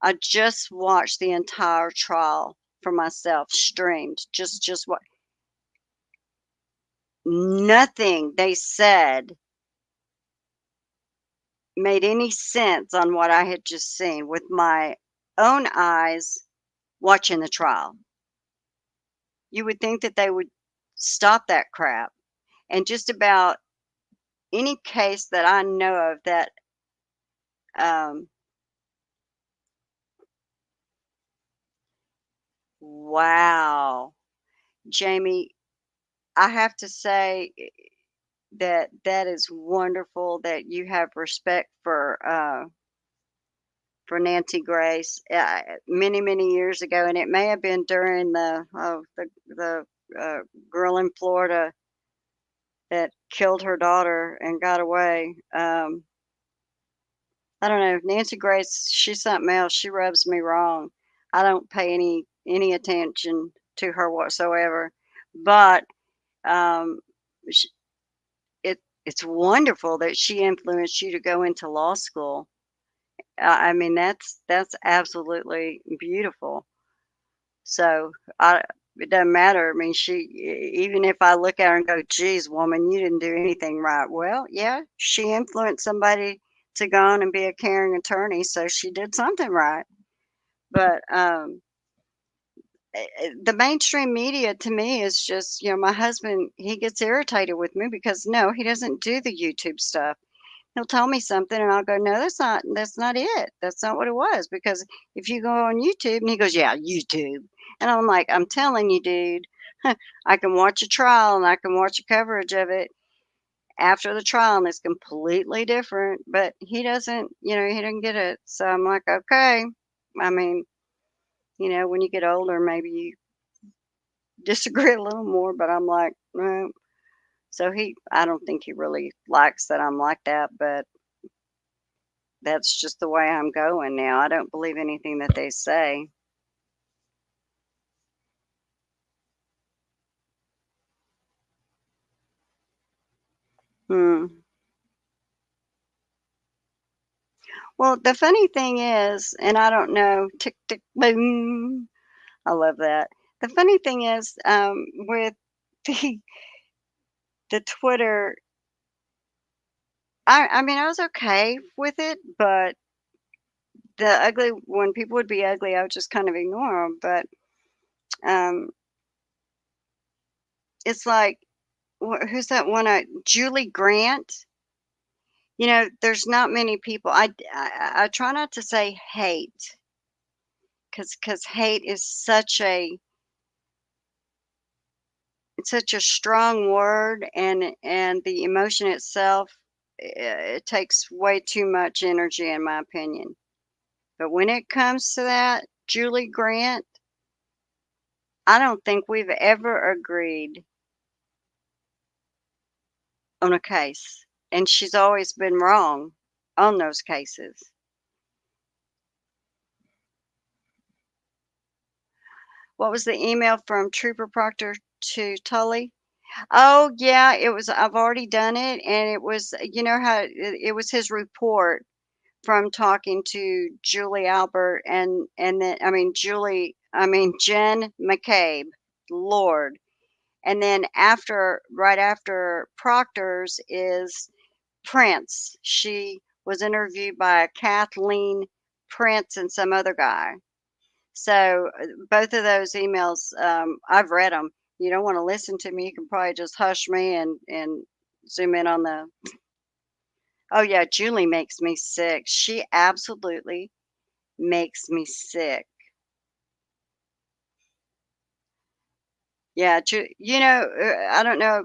I just watched the entire trial for myself, streamed. Just what? Nothing they said made any sense on what I had just seen with my own eyes watching the trial. You would think that they would stop that crap. And just about any case that I know of that, um, wow, Jamie, I have to say that that is wonderful that you have respect for Nancy Grace. Many many years ago, and it may have been during the girl in Florida that killed her daughter and got away. I don't know. Nancy Grace, she's something else. She rubs me wrong. I don't pay any attention to her whatsoever. But um, sh it's wonderful that she influenced you to go into law school. I mean, that's absolutely beautiful. So it doesn't matter. I mean, even if I look at her and go, "Geez, woman, you didn't do anything right." Well, yeah, she influenced somebody to go on and be a caring attorney, so she did something right. But the mainstream media to me is just, my husband, he gets irritated with me because no, he doesn't do the YouTube stuff. He'll tell me something and I'll go, "No, that's not it. That's not what it was." Because if you go on YouTube and he goes, "Yeah, YouTube." And I'm like, "I'm telling you, dude, I can watch a trial and I can watch a coverage of it after the trial and it's completely different." But he doesn't get it. So I'm like, okay. I mean, when you get older, maybe you disagree a little more, but I'm like, no. So I don't think he really likes that I'm like that, but that's just the way I'm going now. I don't believe anything that they say. Hmm. Well, the funny thing is, and I don't know, tick tick boom. I love that. The funny thing is, with the the Twitter, I mean, I was okay with it, but when people would be ugly, I would just kind of ignore them. But um, it's like, who's that one? Julie Grant. There's not many people. I try not to say hate, because hate is such a strong word, and the emotion itself, it takes way too much energy, in my opinion. But when it comes to that, Julie Grant, I don't think we've ever agreed on a case, and she's always been wrong on those cases. What was the email from Trooper Proctor to Tully? Oh, yeah, it was. I've already done it, and it was, how it was his report from talking to Julie Albert, and then, Jenn McCabe, Lord. And then right after Proctor's is Prince. She was interviewed by Kathleen Prince and some other guy. So, both of those emails, I've read them. You don't wanna listen to me, you can probably just hush me and zoom in on the. Oh, yeah, Julie makes me sick. She absolutely makes me sick. Yeah, I don't know,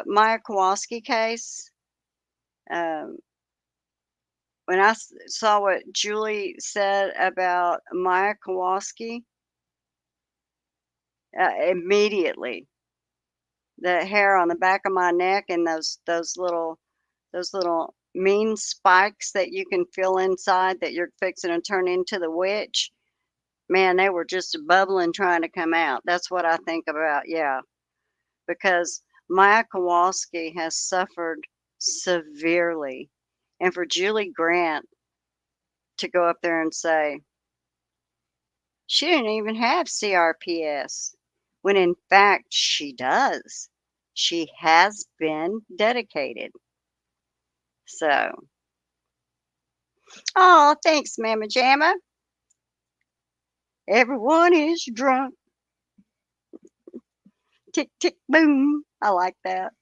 Maya Kowalski case, um, when I saw what Julie said about Maya Kowalski, immediately, the hair on the back of my neck and those little mean spikes that you can feel inside that you're fixing to turn into the witch, man, they were just bubbling trying to come out. That's what I think about, yeah, because Maya Kowalski has suffered severely. And for Julie Grant to go up there and say, she didn't even have CRPS, when in fact she does. She has been dedicated. So, oh, thanks, Mama Jamma. Everyone is drunk. Tick, tick, boom. I like that.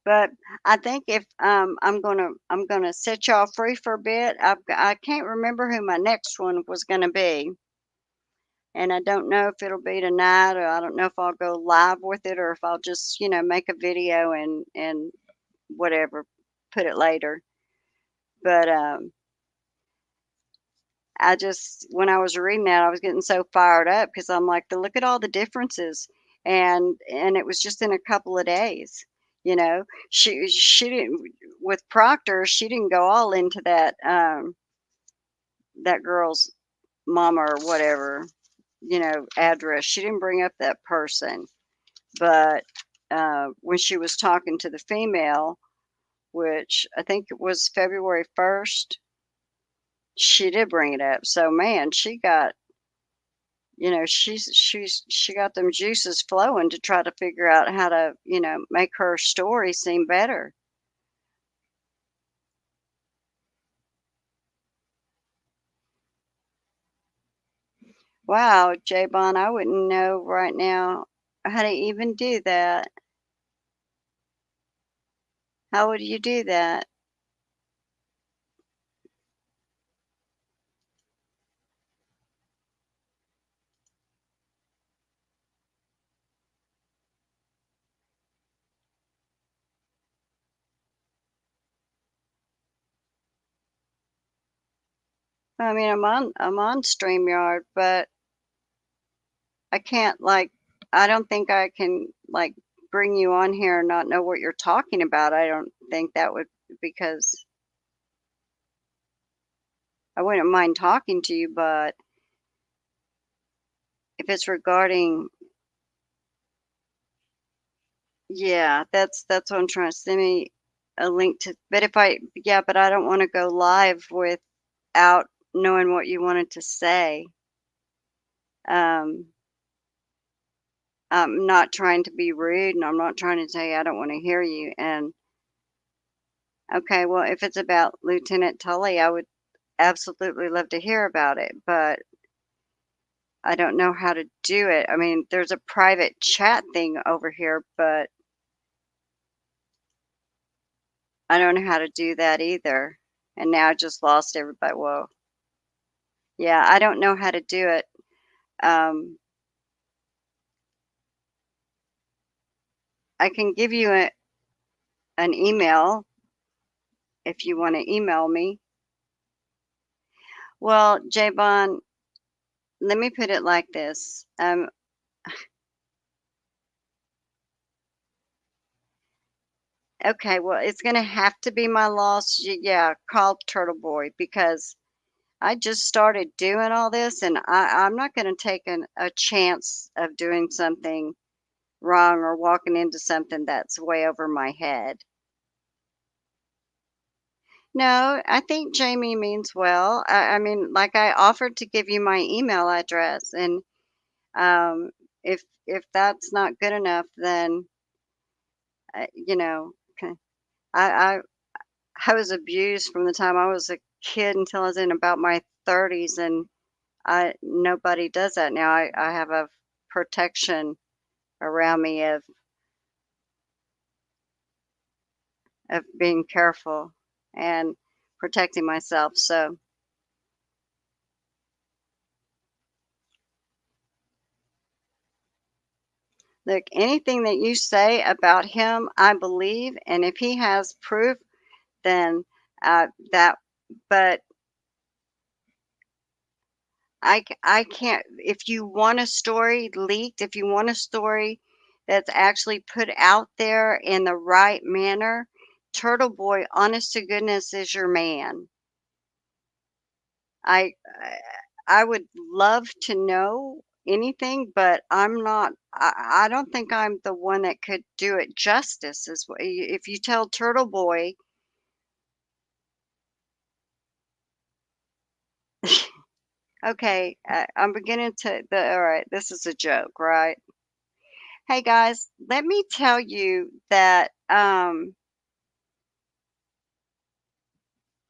But I think if I'm gonna set y'all free for a bit. I can't remember who my next one was gonna be, and I don't know if it'll be tonight, or I don't know if I'll go live with it, or if I'll just make a video and whatever, put it later. But I just when I was reading that, I was getting so fired up because I'm like, look at all the differences, and it was just in a couple of days. She didn't with Proctor. She didn't go all into that girl's mama or whatever address. She didn't bring up that person, but when she was talking to the female, which I think it was February 1st, she did bring it up. So man, she got them juices flowing to try to figure out how to, make her story seem better. Wow, J-Bon, I wouldn't know right now how to even do that. How would you do that? I mean, I'm on StreamYard, but I can't I don't think I can bring you on here and not know what you're talking about. I don't think that would, because I wouldn't mind talking to you, but if it's regarding, yeah, that's what I'm trying to send me a link to. But yeah, but I don't want to go live without knowing what you wanted to say. Um, I'm not trying to be rude, and I'm not trying to tell you I don't want to hear you. And okay, well, if it's about Lieutenant Tully, I would absolutely love to hear about it, but I don't know how to do it. I mean, there's a private chat thing over here, but I don't know how to do that either. And now I just lost everybody. Whoa. Yeah, I don't know how to do it. Um, I can give you an email if you want to email me. Well, Javon, let me put it like this. Okay, well, it's gonna have to be my loss. Yeah, call Turtle Boy because I just started doing all this, and I'm not gonna take a chance of doing something wrong or walking into something that's way over my head. No, I think Jamie means well. I mean, like I offered to give you my email address, and um, if that's not good enough, then you know, I, I I was abused from the time I was a kid until I was in about my 30s, and I nobody does that now. I have a protection around me of being careful and protecting myself. So, look, anything that you say about him, I believe, and if he has proof, then that. But I can't. If you want a story leaked, if you want a story that's actually put out there in the right manner, Turtle Boy, honest to goodness, is your man. I I would love to know anything, but I'm not. I don't think I'm the one that could do it justice. Is what if you tell Turtle Boy? Okay, I'm beginning to. All right, this is a joke, right? Hey guys, let me tell you that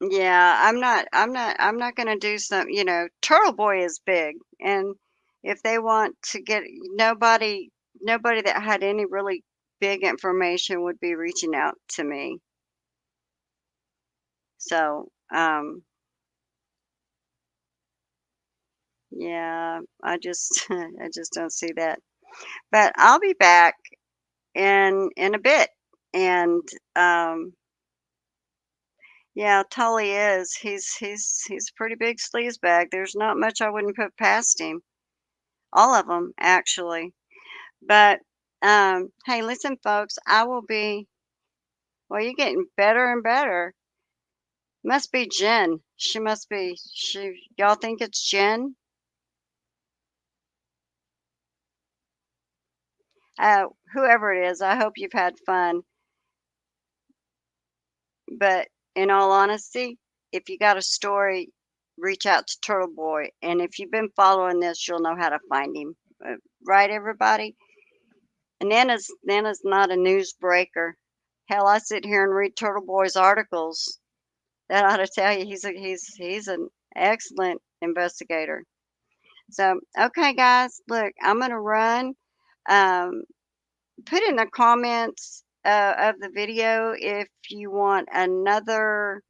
yeah, I'm not going to do some, Turtle Boy is big, and if they want to get nobody that had any really big information would be reaching out to me. So, yeah, I just I just don't see that. But I'll be back in a bit, and um yeah, Tully is. He's a pretty big sleazebag. There's not much I wouldn't put past him. All of them, actually. But hey, listen, folks. I will be. Well, you're getting better and better. Must be Jen. She must be. She. Y'all think it's Jen? Whoever it is, I hope you've had fun. But in all honesty, if you got a story, reach out to Turtle Boy. And if you've been following this, you'll know how to find him. Right, everybody? And Nana's not a news breaker. Hell, I sit here and read Turtle Boy's articles. That ought to tell you he's an excellent investigator. So, okay, guys, look, I'm gonna run. Um, put in the comments of the video you want another,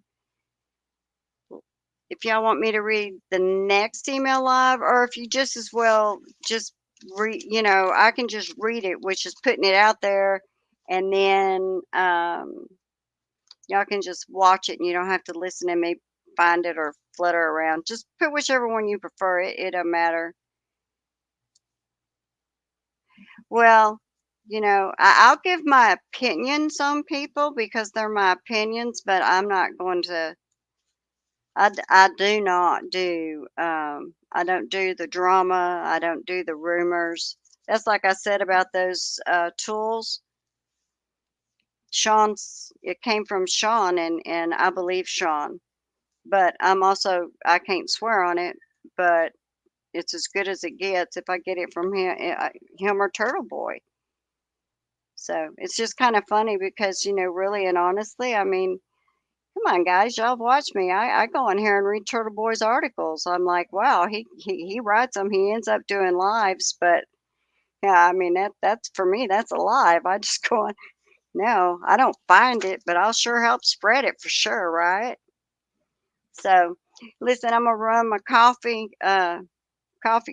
if y'all want me to read the next email live, or if you just as well just read, I can just read it, which is putting it out there, and then y'all can just watch it and you don't have to listen to me find it or flutter around. Just put whichever one you prefer. It don't matter. Well, I'll give my opinions on people because they're my opinions, but I'm not going to. I do not do. I don't do the drama. I don't do the rumors. That's like I said about those tools. It came from Sean, and I believe Sean. But I can't swear on it, but it's as good as it gets if I get it from him or Turtle Boy. So it's just kind of funny because, really and honestly, I mean, come on, guys, y'all watch me. I go in here and read Turtle Boy's articles. I'm like, wow, he writes them. He ends up doing lives, but yeah, I mean that's for me. That's a live. I just go on. No, I don't find it, but I'll sure help spread it for sure, right? So, listen, I'm gonna run my coffee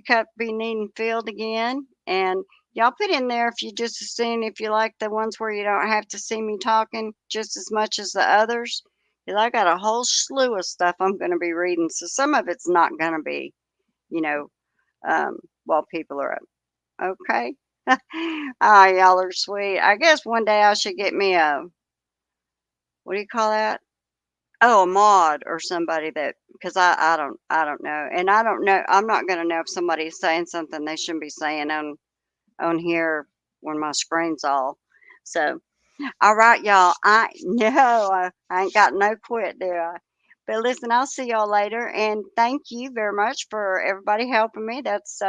cup be needing filled again, and y'all put in there if you just as soon if you like the ones where you don't have to see me talking just as much as the others. 'Cause I got a whole slew of stuff I'm gonna be reading, so some of it's not gonna be, you know, while people are up. Okay. Ah, y'all are sweet. I guess one day I should get me a what do you call that? Oh, a mod or somebody that because I don't know, and I don't know. I'm not gonna know if somebody's saying something they shouldn't be saying on here when my screen's off. So, all right, y'all. I no, I ain't got no quit, do I? But listen, I'll see y'all later, and thank you very much for everybody helping me. That's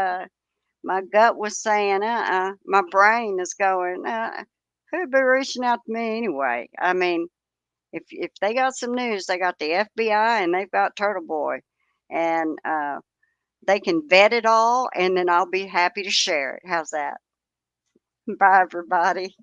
my gut was saying, my brain is going, who'd be reaching out to me anyway? I mean, if they got some news, they got the FBI and they've got Turtle Boy, and they can vet it all, and then I'll be happy to share it. How's that? Bye, everybody.